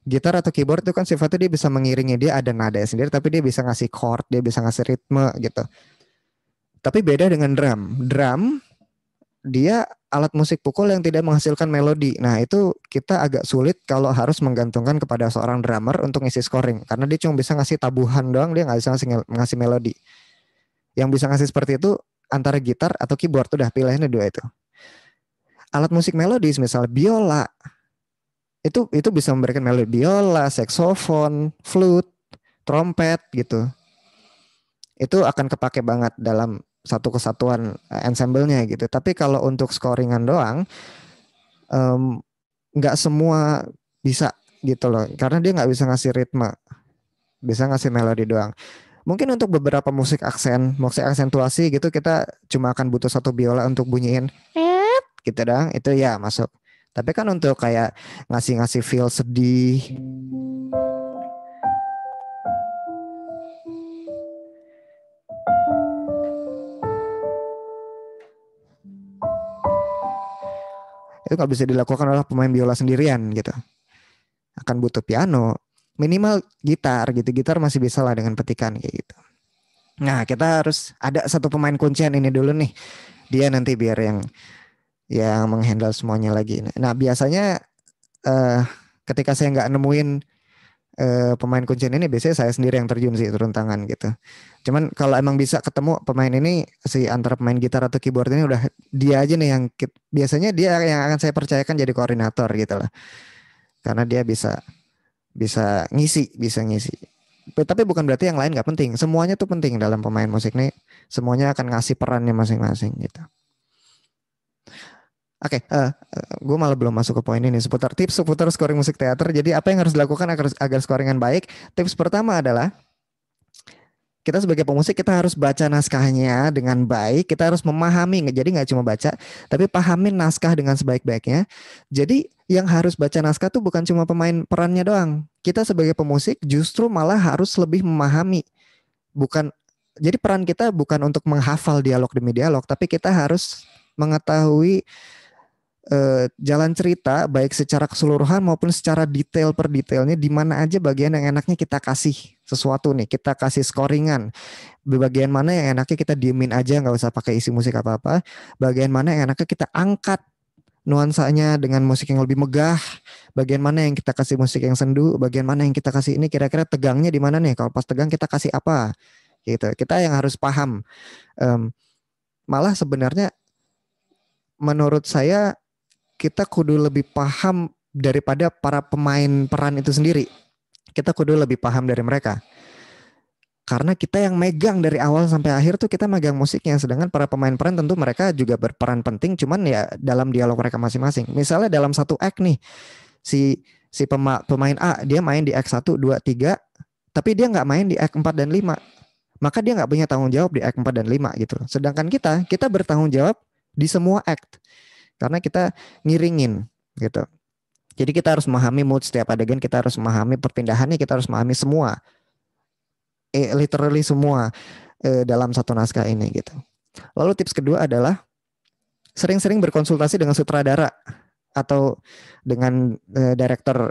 Gitar atau keyboard itu kan sifatnya dia bisa mengiringi. Dia ada nada sendiri tapi dia bisa ngasih chord, dia bisa ngasih ritme gitu. Tapi beda dengan drum. Drum dia alat musik pukul yang tidak menghasilkan melodi. Nah itu kita agak sulit kalau harus menggantungkan kepada seorang drummer untuk ngisi scoring. Karena dia cuma bisa ngasih tabuhan doang, dia nggak bisa ngasih melodi. Yang bisa ngasih seperti itu antara gitar atau keyboard, udah pilihannya dua itu. Alat musik melodis misalnya biola, itu bisa memberikan melodi. Biola, saksofon, flute, trompet gitu. Itu akan kepake banget dalam satu kesatuan ensemble-nya gitu. Tapi kalau untuk scoringan doang, nggak semua bisa gitu loh. Karena dia nggak bisa ngasih ritme, bisa ngasih melodi doang. Mungkin untuk beberapa musik aksentuasi gitu kita cuma akan butuh satu biola untuk bunyiin gitu dong. Itu ya masuk. Tapi kan untuk kayak ngasih feel sedih, itu nggak bisa dilakukan oleh pemain biola sendirian gitu. Akan butuh piano, minimal gitar gitu. Gitar masih bisa lah dengan petikan kayak gitu. Nah kita harus ada satu pemain kuncian ini dulu nih. Dia nanti biar yang menghandle semuanya lagi. Nah biasanya ketika saya nggak nemuin pemain kuncian ini, biasanya saya sendiri yang terjun sih, turun tangan gitu. Cuman kalau emang bisa ketemu pemain ini, si antara pemain gitar atau keyboard ini udah dia aja nih yang biasanya dia yang akan saya percayakan jadi koordinator gitu lah. Karena dia bisa ngisi. Tapi bukan berarti yang lain nggak penting. Semuanya tuh penting dalam pemain musik nih. Semuanya akan ngasih perannya masing-masing gitu. Oke, gue malah belum masuk ke poin ini seputar tips seputar scoring musik teater. Jadi apa yang harus dilakukan agar scoringan baik? Tips pertama adalah kita sebagai pemusik kita harus baca naskahnya dengan baik. Kita harus memahami, jadi nggak cuma baca, tapi pahamin naskah dengan sebaik-baiknya. Jadi yang harus baca naskah tuh bukan cuma pemain perannya doang. Kita sebagai pemusik justru malah harus lebih memahami. Jadi peran kita bukan untuk menghafal dialog demi dialog, tapi kita harus mengetahui jalan cerita baik secara keseluruhan maupun secara detail per detailnya, di mana aja bagian yang enaknya kita kasih sesuatu nih, kita kasih scoringan. Di bagian mana yang enaknya kita diemin aja, nggak usah pakai isi musik apa-apa. Bagian mana yang enaknya kita angkat nuansanya dengan musik yang lebih megah. Bagian mana yang kita kasih musik yang sendu. Bagian mana yang kita kasih ini kira-kira tegangnya di mana nih. Kalau pas tegang kita kasih apa gitu. Kita yang harus paham. Malah sebenarnya menurut saya kita kudu lebih paham daripada para pemain peran itu sendiri. Kita kudu lebih paham dari mereka. Karena kita yang megang dari awal sampai akhir tuh kita megang musiknya. Sedangkan para pemain peran tentu mereka juga berperan penting, cuman ya dalam dialog mereka masing-masing. Misalnya dalam satu act nih, si pemain A dia main di act 1, 2, 3, tapi dia nggak main di act 4 dan 5. Maka dia nggak punya tanggung jawab di act 4 dan 5 gitu. Sedangkan kita bertanggung jawab di semua act. Karena kita ngiringin gitu. Jadi kita harus memahami mood setiap adegan, kita harus memahami perpindahannya, kita harus memahami semua. Literally semua dalam satu naskah ini gitu. Lalu tips kedua adalah sering-sering berkonsultasi dengan sutradara atau dengan director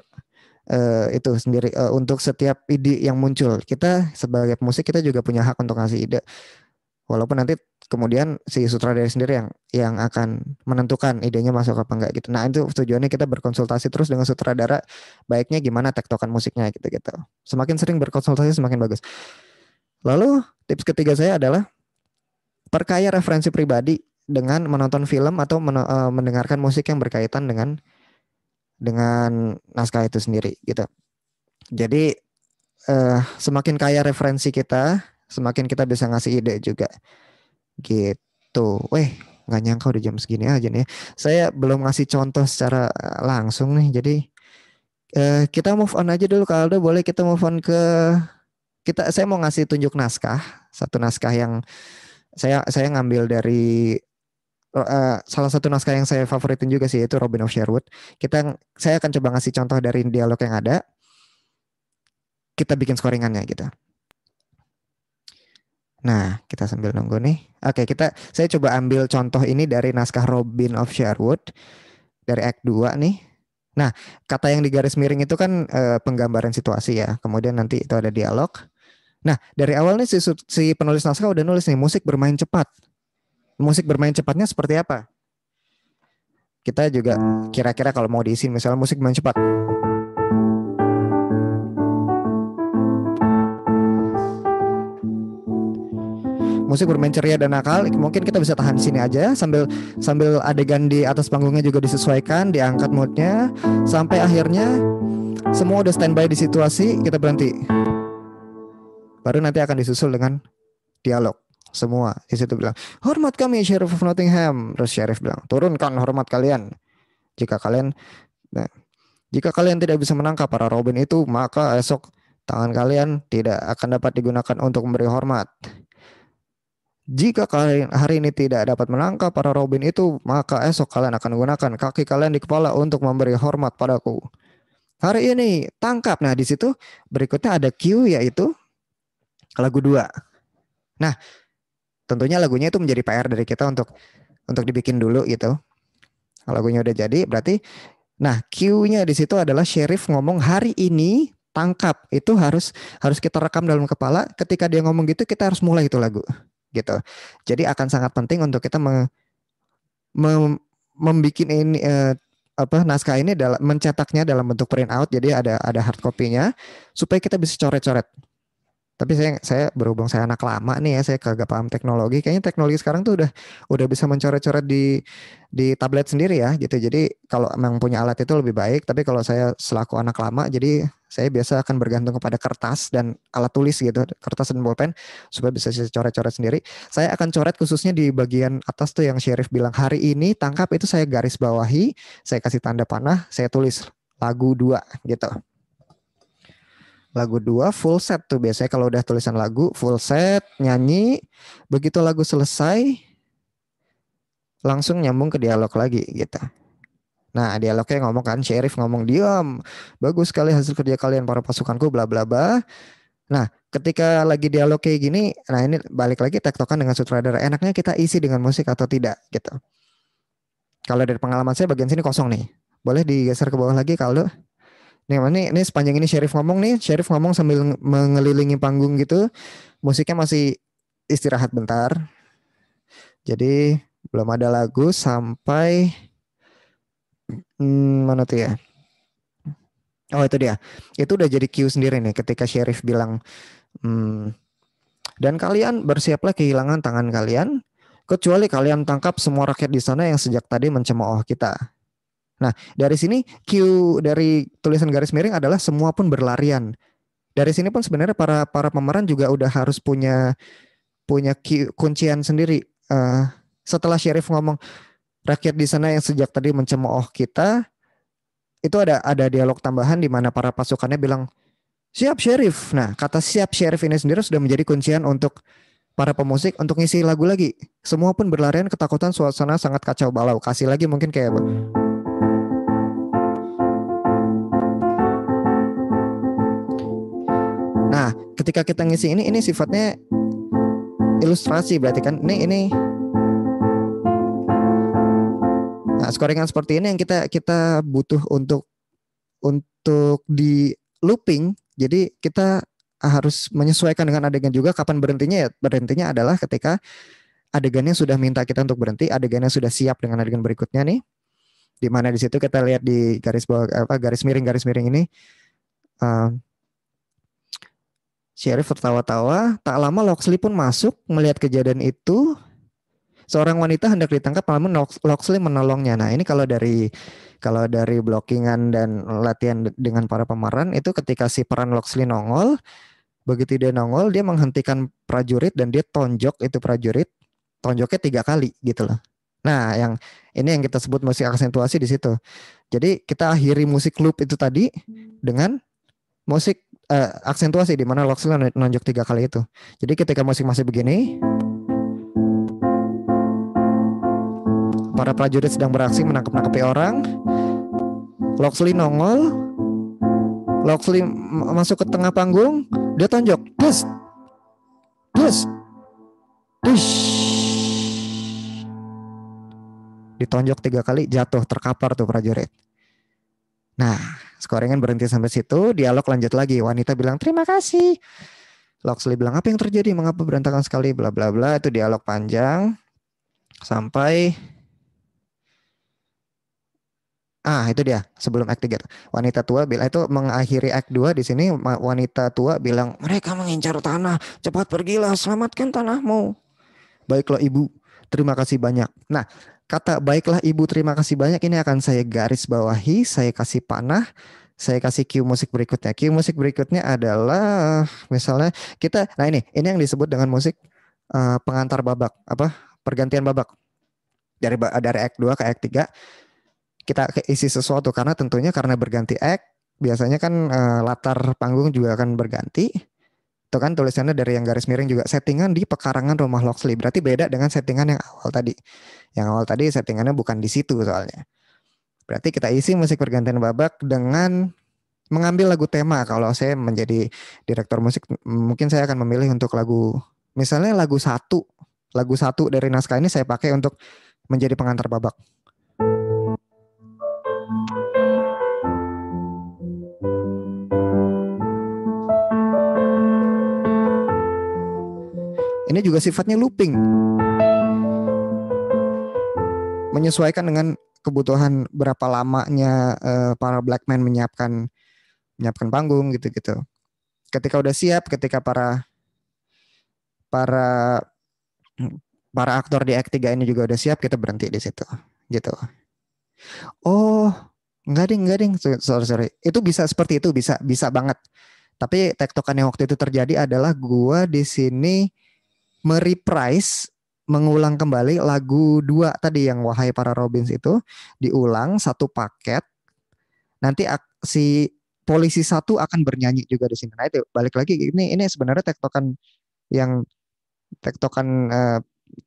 itu sendiri untuk setiap ide yang muncul. Kita sebagai pemusik kita juga punya hak untuk ngasih ide. Walaupun nanti kemudian si sutradara sendiri yang akan menentukan idenya masuk apa enggak gitu. Nah itu tujuannya kita berkonsultasi terus dengan sutradara, baiknya gimana tektokan musiknya gitu-gitu. Semakin sering berkonsultasi semakin bagus. Lalu tips ketiga saya adalah perkaya referensi pribadi dengan menonton film atau mendengarkan musik yang berkaitan dengan naskah itu sendiri gitu. Jadi semakin kaya referensi kita, semakin kita bisa ngasih ide juga gitu. Nggak nyangka udah jam segini aja nih. Saya belum ngasih contoh secara langsung nih. Jadi kita move on aja dulu. Kalau boleh kita move on ke saya mau ngasih tunjuk naskah. Satu naskah yang saya ngambil dari salah satu naskah yang saya favoritin juga sih, yaitu Robin of Sherwood. Saya akan coba ngasih contoh dari dialog yang ada. Kita bikin scoringannya gitu. Nah, kita sambil nunggu nih. Oke, saya coba ambil contoh ini dari naskah Robin of Sherwood dari Act 2 nih. Nah, kata yang di garis miring itu kan penggambaran situasi ya. Kemudian nanti itu ada dialog. Nah, dari awal nih si penulis naskah udah nulis nih musik bermain cepat. Musik bermain cepatnya seperti apa? Kita juga kira-kira kalau mau diisi misalnya musik bermain cepat. Musik bermain ceria dan nakal, mungkin kita bisa tahan di sini aja sambil adegan di atas panggungnya juga disesuaikan, diangkat moodnya sampai akhirnya semua udah standby di situasi, kita berhenti. Baru nanti akan disusul dengan dialog. Semua di situ bilang, hormat kami Sheriff of Nottingham. Terus Sheriff bilang, turunkan hormat kalian. Jika kalian tidak bisa menangkap para Robin itu, maka esok tangan kalian tidak akan dapat digunakan untuk memberi hormat. Jika kalian hari ini tidak dapat menangkap para Robin itu, maka esok kalian akan menggunakan kaki kalian di kepala untuk memberi hormat padaku. Hari ini tangkap. Nah, di situ berikutnya ada cue, yaitu lagu 2. Nah, tentunya lagunya itu menjadi PR dari kita untuk dibikin dulu gitu. Lagunya udah jadi, berarti nah cue-nya di situ adalah Sheriff ngomong hari ini tangkap. Itu harus kita rekam dalam kepala. Ketika dia ngomong gitu, kita harus mulai itu lagu. Gitu. Jadi akan sangat penting untuk kita membuat ini naskah ini mencetaknya dalam bentuk print out. Jadi ada hard copy-nya supaya kita bisa coret-coret. Tapi saya berhubung saya anak lama nih ya, saya kagak paham teknologi. Kayaknya teknologi sekarang tuh udah bisa mencoret-coret di tablet sendiri ya gitu. Jadi kalau memang punya alat itu lebih baik. Tapi kalau saya selaku anak lama, jadi saya biasa akan bergantung kepada kertas dan alat tulis gitu, kertas dan bolpen supaya bisa coret-coret sendiri. Saya akan coret khususnya di bagian atas tuh yang Sheriff bilang hari ini tangkap, itu saya garis bawahi, saya kasih tanda panah, saya tulis lagu 2 gitu. Lagu 2 full set tuh biasanya kalau udah tulisan lagu full set, nyanyi, begitu lagu selesai langsung nyambung ke dialog lagi gitu. Nah, dialognya ngomong kan, Sheriff ngomong, diam, bagus sekali hasil kerja kalian para pasukanku, bla bla bla. Nah, ketika lagi dialog kayak gini, nah ini balik lagi tektokan dengan sutradara, enaknya kita isi dengan musik atau tidak gitu. Kalau dari pengalaman saya bagian sini kosong nih. Boleh digeser ke bawah lagi kalau ini sepanjang ini Syarif ngomong nih, Syarif ngomong sambil mengelilingi panggung gitu. Musiknya masih istirahat bentar. Jadi belum ada lagu sampai mana tuh ya? Oh itu dia. Itu udah jadi cue sendiri nih ketika Syarif bilang dan kalian bersiaplah kehilangan tangan kalian kecuali kalian tangkap semua rakyat di sana yang sejak tadi mencemooh kita. Nah, dari sini cue dari tulisan garis miring adalah semua pun berlarian. Dari sini pun sebenarnya para pemeran juga udah harus punya kuncian sendiri. Setelah Syarif ngomong rakyat di sana yang sejak tadi mencemooh kita, itu ada dialog tambahan di mana para pasukannya bilang siap Syarif. Nah, kata siap Syarif ini sendiri sudah menjadi kuncian untuk para pemusik untuk ngisi lagu lagi. Semua pun berlarian ketakutan, suasana sangat kacau balau. Kasih lagi mungkin kayak Nah, ketika kita ngisi ini sifatnya ilustrasi berarti kan. Ini nah, scoringan seperti ini yang kita butuh untuk di looping. Jadi kita harus menyesuaikan dengan adegan juga. Kapan berhentinya ya? Berhentinya adalah ketika adegannya sudah minta kita untuk berhenti, adegannya sudah siap dengan adegan berikutnya nih. Di mana di situ kita lihat di garis bawah garis miring ini Syarif tertawa-tawa. Tak lama Locksley pun masuk. Melihat kejadian itu, seorang wanita hendak ditangkap, namun Locksley menolongnya. Nah, ini kalau dari blockingan dan latihan dengan para pemeran itu ketika si peran Locksley nongol, begitu dia nongol, dia menghentikan prajurit dan dia tonjok itu prajurit. Tonjoknya 3 kali gitu loh. Nah, yang kita sebut musik aksentuasi di situ. Jadi kita akhiri musik loop itu tadi dengan musik aksentuasi di mana Locksley nonjok 3 kali itu. Jadi ketika musik masih begini, para prajurit sedang beraksi menangkap-nangkapi orang. Locksley nongol. Locksley masuk ke tengah panggung, dia tonjok. Plus. Ditonjok 3 kali, jatuh terkapar tuh prajurit. Nah, scoringan berhenti sampai situ, dialog lanjut lagi. Wanita bilang terima kasih. Locksley bilang apa yang terjadi, mengapa berantakan sekali, bla bla bla. Itu dialog panjang sampai itu dia sebelum act 3. Wanita tua bilang itu mengakhiri act 2 di sini. Wanita tua bilang mereka mengincar tanah, cepat pergilah, selamatkan tanahmu. Baiklah ibu, terima kasih banyak. Nah, kata baiklah ibu terima kasih banyak ini akan saya garis bawahi, saya kasih panah, saya kasih cue musik berikutnya. Cue musik berikutnya adalah misalnya kita, nah ini yang disebut dengan musik pengantar babak, pergantian babak. Dari act 2 ke act 3 kita isi sesuatu karena berganti act biasanya kan latar panggung juga akan berganti. Itu kan tulisannya dari yang garis miring juga settingan di pekarangan rumah Locksley. Berarti beda dengan settingan yang awal tadi. Yang awal tadi settingannya bukan di situ soalnya. Berarti kita isi musik pergantian babak dengan mengambil lagu tema. Kalau saya menjadi direktur musik, mungkin saya akan memilih untuk lagu, misalnya lagu satu dari naskah ini saya pakai untuk menjadi pengantar babak. Ini juga sifatnya looping. Menyesuaikan dengan kebutuhan berapa lamanya para black man menyiapkan panggung gitu-gitu. Ketika udah siap, ketika para aktor di act 3 ini juga udah siap, kita berhenti di situ gitu. Oh, enggak ding. Sorry. Itu bisa seperti itu, bisa banget. Tapi tektokan yang waktu itu terjadi adalah gua di sini mereprise, mengulang kembali lagu 2 tadi yang Wahai Para Robins itu diulang satu paket. Nanti si polisi 1 akan bernyanyi juga di sini. Nah itu balik lagi ini sebenarnya tektokan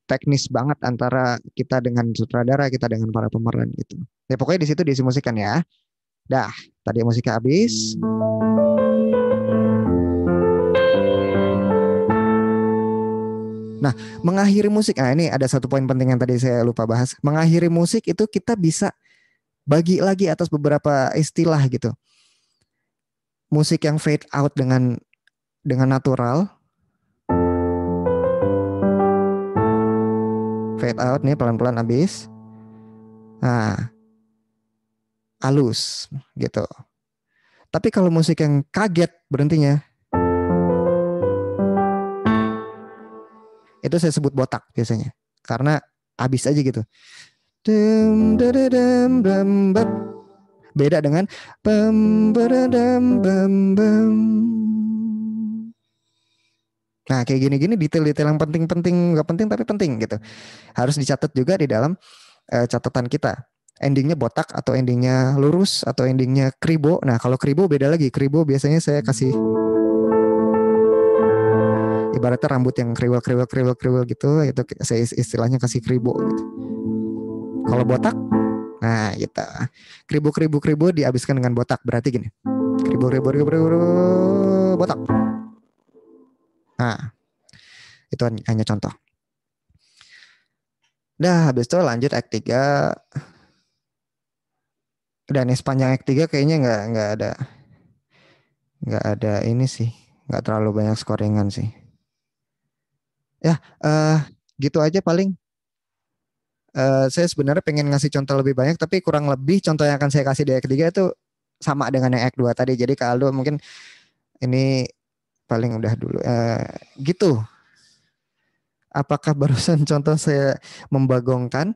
teknis banget antara kita dengan sutradara, kita dengan para pemeran gitu. Ya pokoknya di situ diisi musikan ya. Dah, tadi musiknya habis. Nah, mengakhiri musik, nah ini ada satu poin penting yang tadi saya lupa bahas. Mengakhiri musik itu kita bisa bagi lagi atas beberapa istilah gitu. Musik yang fade out dengan natural, fade out nih pelan-pelan habis. Nah, halus gitu. Tapi kalau musik yang kaget berhentinya, itu saya sebut botak biasanya. Karena habis aja gitu. Dem, dadadam, bam, bam. Beda dengan bam, badadam, bam, bam. Nah, kayak gini-gini detail-detail yang penting-penting, nggak penting tapi penting gitu. Harus dicatat juga di dalam catatan kita. Endingnya botak atau endingnya lurus atau endingnya kribo. Nah, kalau kribo beda lagi. Kribo biasanya saya kasih ibaratnya rambut yang kriwel gitu, itu saya istilahnya kasih kribo gitu. Kalau botak, nah gitu. Kribo dihabiskan dengan botak, berarti gini. Kribo botak. Nah, itu hanya contoh. Dah habis itu lanjut act 3. Dan sepanjang act 3 kayaknya nggak ada ini sih. Nggak terlalu banyak scoringan sih. Ya, gitu aja paling. Saya sebenarnya pengen ngasih contoh lebih banyak, tapi kurang lebih contoh yang akan saya kasih di act 3 itu sama dengan yang act 2 tadi. Jadi Kak Aldo mungkin ini paling udah dulu. Gitu. Apakah barusan contoh saya membagongkan?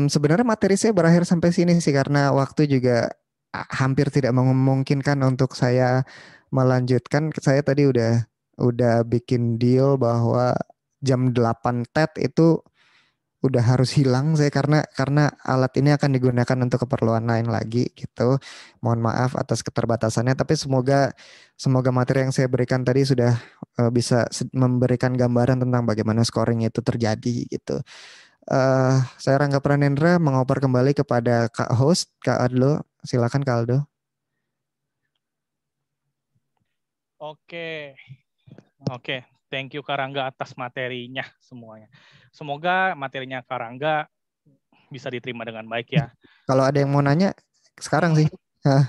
Sebenarnya materi saya berakhir sampai sini sih karena waktu juga hampir tidak memungkinkan untuk saya melanjutkan. Saya tadi udah bikin deal bahwa jam 8 TED itu udah harus hilang saya karena alat ini akan digunakan untuk keperluan lain lagi gitu. Mohon maaf atas keterbatasannya, tapi semoga materi yang saya berikan tadi sudah bisa memberikan gambaran tentang bagaimana scoring itu terjadi gitu. Saya Rangga Pranendra mengoper kembali kepada Kak Host, Kak Aldo. Silakan Kak Aldo. Oke, thank you Kak Rangga atas materinya semuanya. Semoga materinya Kak Rangga bisa diterima dengan baik ya. Kalau ada yang mau nanya, sekarang sih.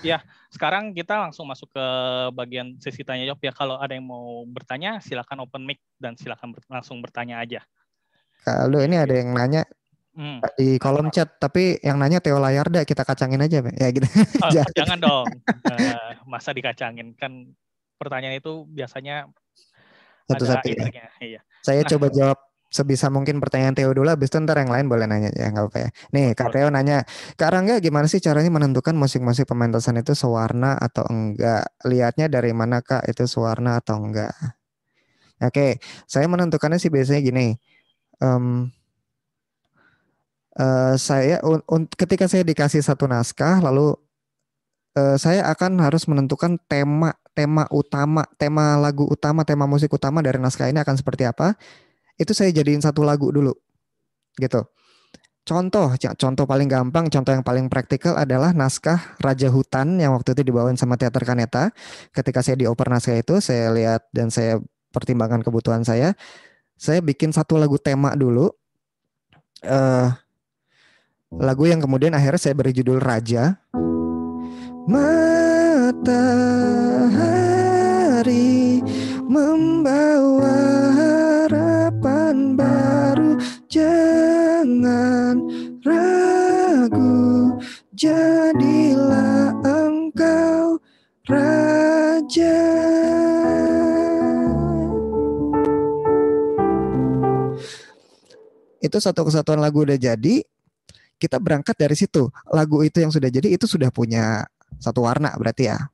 Ya, sekarang kita langsung masuk ke bagian sesi tanya jawab ya. Kalau ada yang mau bertanya, silakan open mic dan silakan langsung bertanya aja. Kak Aldo, ini ada yang nanya di kolom chat, tapi yang nanya Theo Layarda, kita kacangin aja, Pak. Ya gitu. Jangan dong, masa dikacangin, kan pertanyaan itu biasanya satu-satu ada ya. Iya. Saya coba jawab sebisa mungkin pertanyaan Theo dulu, habis itu ntar yang lain boleh nanya ya, nggak apa ya. Nih Kak Theo nanya, Kak Rangga gimana sih caranya menentukan musik-musik pementasan itu sewarna atau enggak? Lihatnya dari mana Kak itu sewarna atau enggak? Oke, saya menentukannya sih biasanya gini. Saya ketika saya dikasih satu naskah, lalu saya akan harus menentukan tema utama, tema lagu utama, tema musik utama dari naskah ini akan seperti apa. Itu saya jadiin satu lagu dulu, gitu. Contoh paling gampang, contoh yang paling praktikal adalah naskah Raja Hutan yang waktu itu dibawain sama Teater Kaneta. Ketika saya dioper naskah itu, saya lihat dan saya pertimbangkan kebutuhan saya bikin satu lagu tema dulu. Lagu yang kemudian akhirnya saya beri judul Raja. Matahari membawa harapan baru, jangan ragu, jadilah engkau raja. Itu satu kesatuan lagu udah jadi. Kita berangkat dari situ. Lagu itu yang sudah jadi itu sudah punya satu warna berarti ya.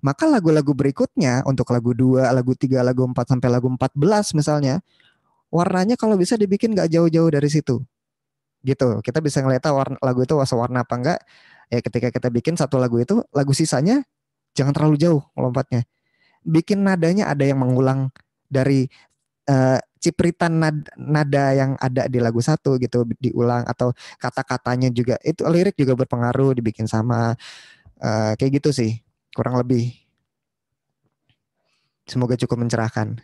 Maka lagu-lagu berikutnya untuk lagu 2, lagu 3, lagu 4 sampai lagu 14 misalnya, warnanya kalau bisa dibikin gak jauh-jauh dari situ. Gitu. Kita bisa ngeliat lagu itu warna apa enggak. Ya ketika kita bikin satu lagu itu, lagu sisanya jangan terlalu jauh lompatnya. Bikin nadanya ada yang mengulang dari cipritan nada yang ada di lagu satu gitu diulang, atau kata-katanya juga itu lirik juga berpengaruh dibikin sama, kayak gitu sih kurang lebih. Semoga cukup mencerahkan.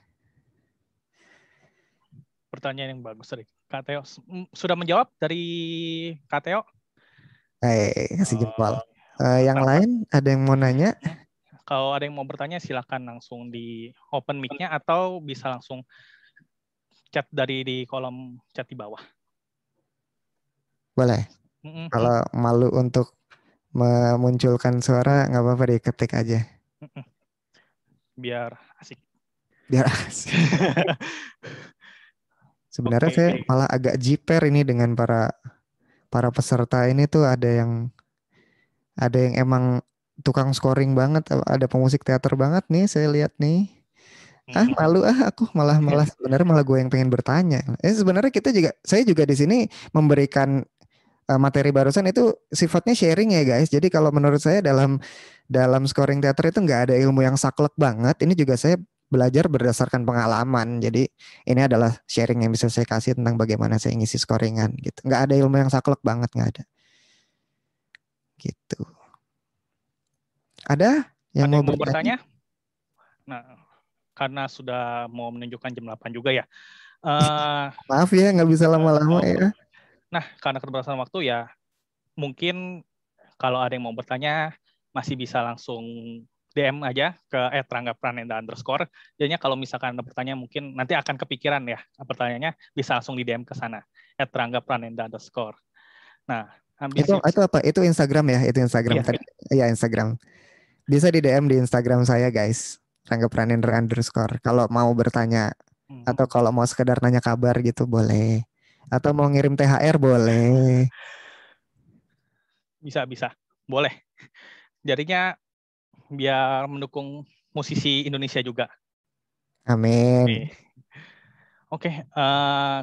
Pertanyaan yang bagus dari Kak Teo. Sudah menjawab dari Kak Teo? Kasih jempol. Yang Mantap. lain ada yang mau nanya? Kalau ada yang mau bertanya silakan langsung di open mic-nya atau bisa langsung chat dari di kolom chat di bawah. Boleh. Kalau malu untuk memunculkan suara nggak apa-apa diketik aja. Biar asik. Biar asik. Sebenarnya saya malah agak jiper ini dengan para peserta ini tuh ada yang emang tukang scoring banget, ada pemusik teater banget nih saya lihat nih. Malu aku malah sebenarnya malah gue yang pengen bertanya. Sebenarnya saya juga di sini memberikan materi barusan itu sifatnya sharing ya guys. Jadi kalau menurut saya dalam scoring teater itu nggak ada ilmu yang saklek banget. Ini juga saya belajar berdasarkan pengalaman. Jadi ini adalah sharing yang bisa saya kasih tentang bagaimana saya ngisi scoringan gitu. Nggak ada ilmu yang saklek banget, nggak ada. Gitu. Ada yang mau bertanya? Nah, karena sudah mau menunjukkan jam 8 juga ya. Maaf ya, nggak bisa lama-lama ya. Nah, karena keterbatasan waktu ya, mungkin kalau ada yang mau bertanya, masih bisa langsung DM aja ke @ranggapranenda_. Jadinya kalau misalkan ada pertanyaan, mungkin nanti akan kepikiran ya pertanyaannya, bisa langsung di DM ke sana, @ranggapranenda_. Nah, itu apa? Itu Instagram ya? Itu Instagram iya. tadi. Iya, Instagram. Bisa di DM di Instagram saya guys, ranggapranenda_. Kalau mau bertanya atau kalau mau sekedar nanya kabar gitu boleh. Atau mau ngirim THR boleh. Bisa. Boleh. Jadinya biar mendukung musisi Indonesia juga. Amin. Oke,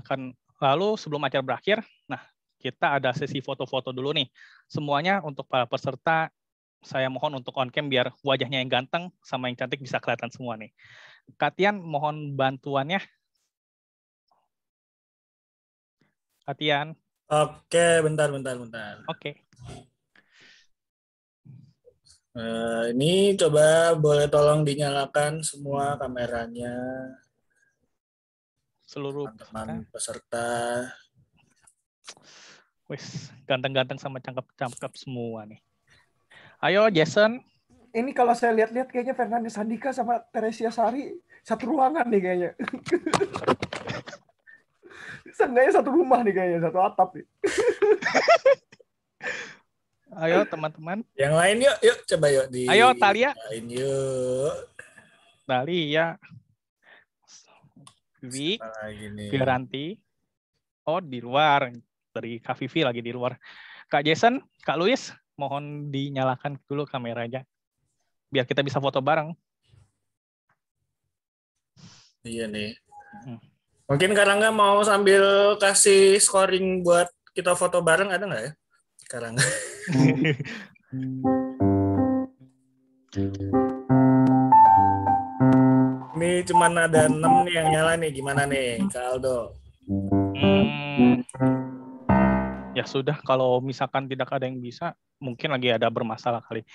kan lalu sebelum acara berakhir, nah kita ada sesi foto-foto dulu nih. Semuanya untuk para peserta, saya mohon untuk on cam biar wajahnya yang ganteng sama yang cantik bisa kelihatan semua nih. Katian, mohon bantuannya. Katian. Oke, bentar. Oke. Ini coba boleh tolong dinyalakan semua kameranya. Seluruh teman-teman peserta. Wis, ganteng-ganteng sama cakep-cakep semua nih. Ayo Jason. Ini kalau saya lihat-lihat kayaknya Fernandes Sandika sama Teresia Sari satu ruangan nih kayaknya. Seenggaknya satu rumah nih kayaknya, satu atap nih. Ayo teman-teman. Yang lain yuk coba yuk di. Ayo Talia. Lain yuk. Talia. Vivi. Firanti. Oh di luar. Dari Kak Vivi lagi di luar. Kak Jason, Kak Luis, mohon dinyalakan dulu kameranya. Biar kita bisa foto bareng. Iya nih. Mungkin Karangga mau sambil kasih scoring buat kita foto bareng, ada nggak ya? Karangga. Ini cuma ada 6 nih yang nyala nih. Gimana nih, Kak Aldo? Ya sudah, kalau misalkan tidak ada yang bisa, mungkin lagi ada bermasalah kali.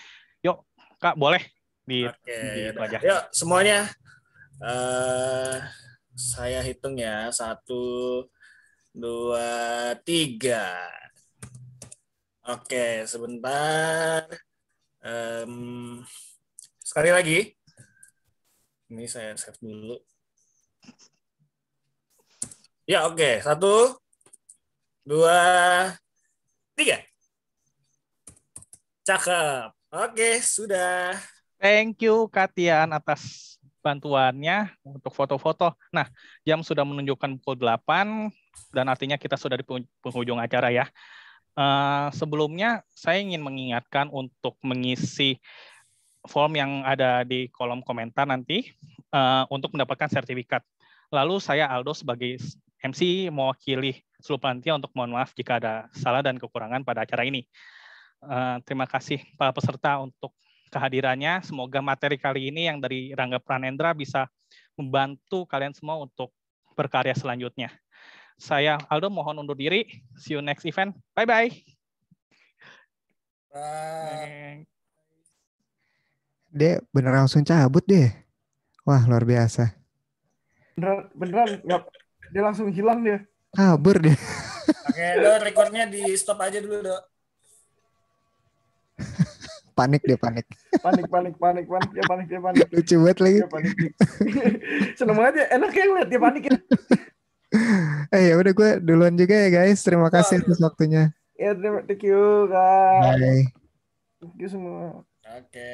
Yuk, Kak, boleh di itu aja. Yuk, semuanya. Saya hitung ya. 1, 2, 3. Oke, sebentar. Sekali lagi. Ini saya save dulu. Ya, oke. 1, 2, 3. Cakep. Oke, sudah. Thank you, Katian, atas bantuannya untuk foto-foto. Nah, jam sudah menunjukkan pukul 8, dan artinya kita sudah di penghujung acara ya. Sebelumnya, saya ingin mengingatkan untuk mengisi form yang ada di kolom komentar nanti untuk mendapatkan sertifikat. Lalu saya Aldo sebagai MC mewakili seluruh panitia untuk mohon maaf jika ada salah dan kekurangan pada acara ini. Terima kasih para peserta untuk kehadirannya. Semoga materi kali ini yang dari Rangga Pranendra bisa membantu kalian semua untuk berkarya selanjutnya. Saya Aldo mohon undur diri. See you next event. Bye-bye. Bye. Dia beneran langsung cabut deh. Wah, luar biasa. Beneran Dia langsung hilang dia. Kabur dia. Oke, Do, recordnya di stop aja dulu, Do. Panik dia, panik. Panik. Dia panik. Lucu banget lagi. Dia panik. Seneng banget ya. Enak ya ngeliat dia panik ya. Ya udah gue duluan juga ya guys. Terima kasih atas waktunya. Ya, thank you, Kak. Bye. Thank you semua. Oke.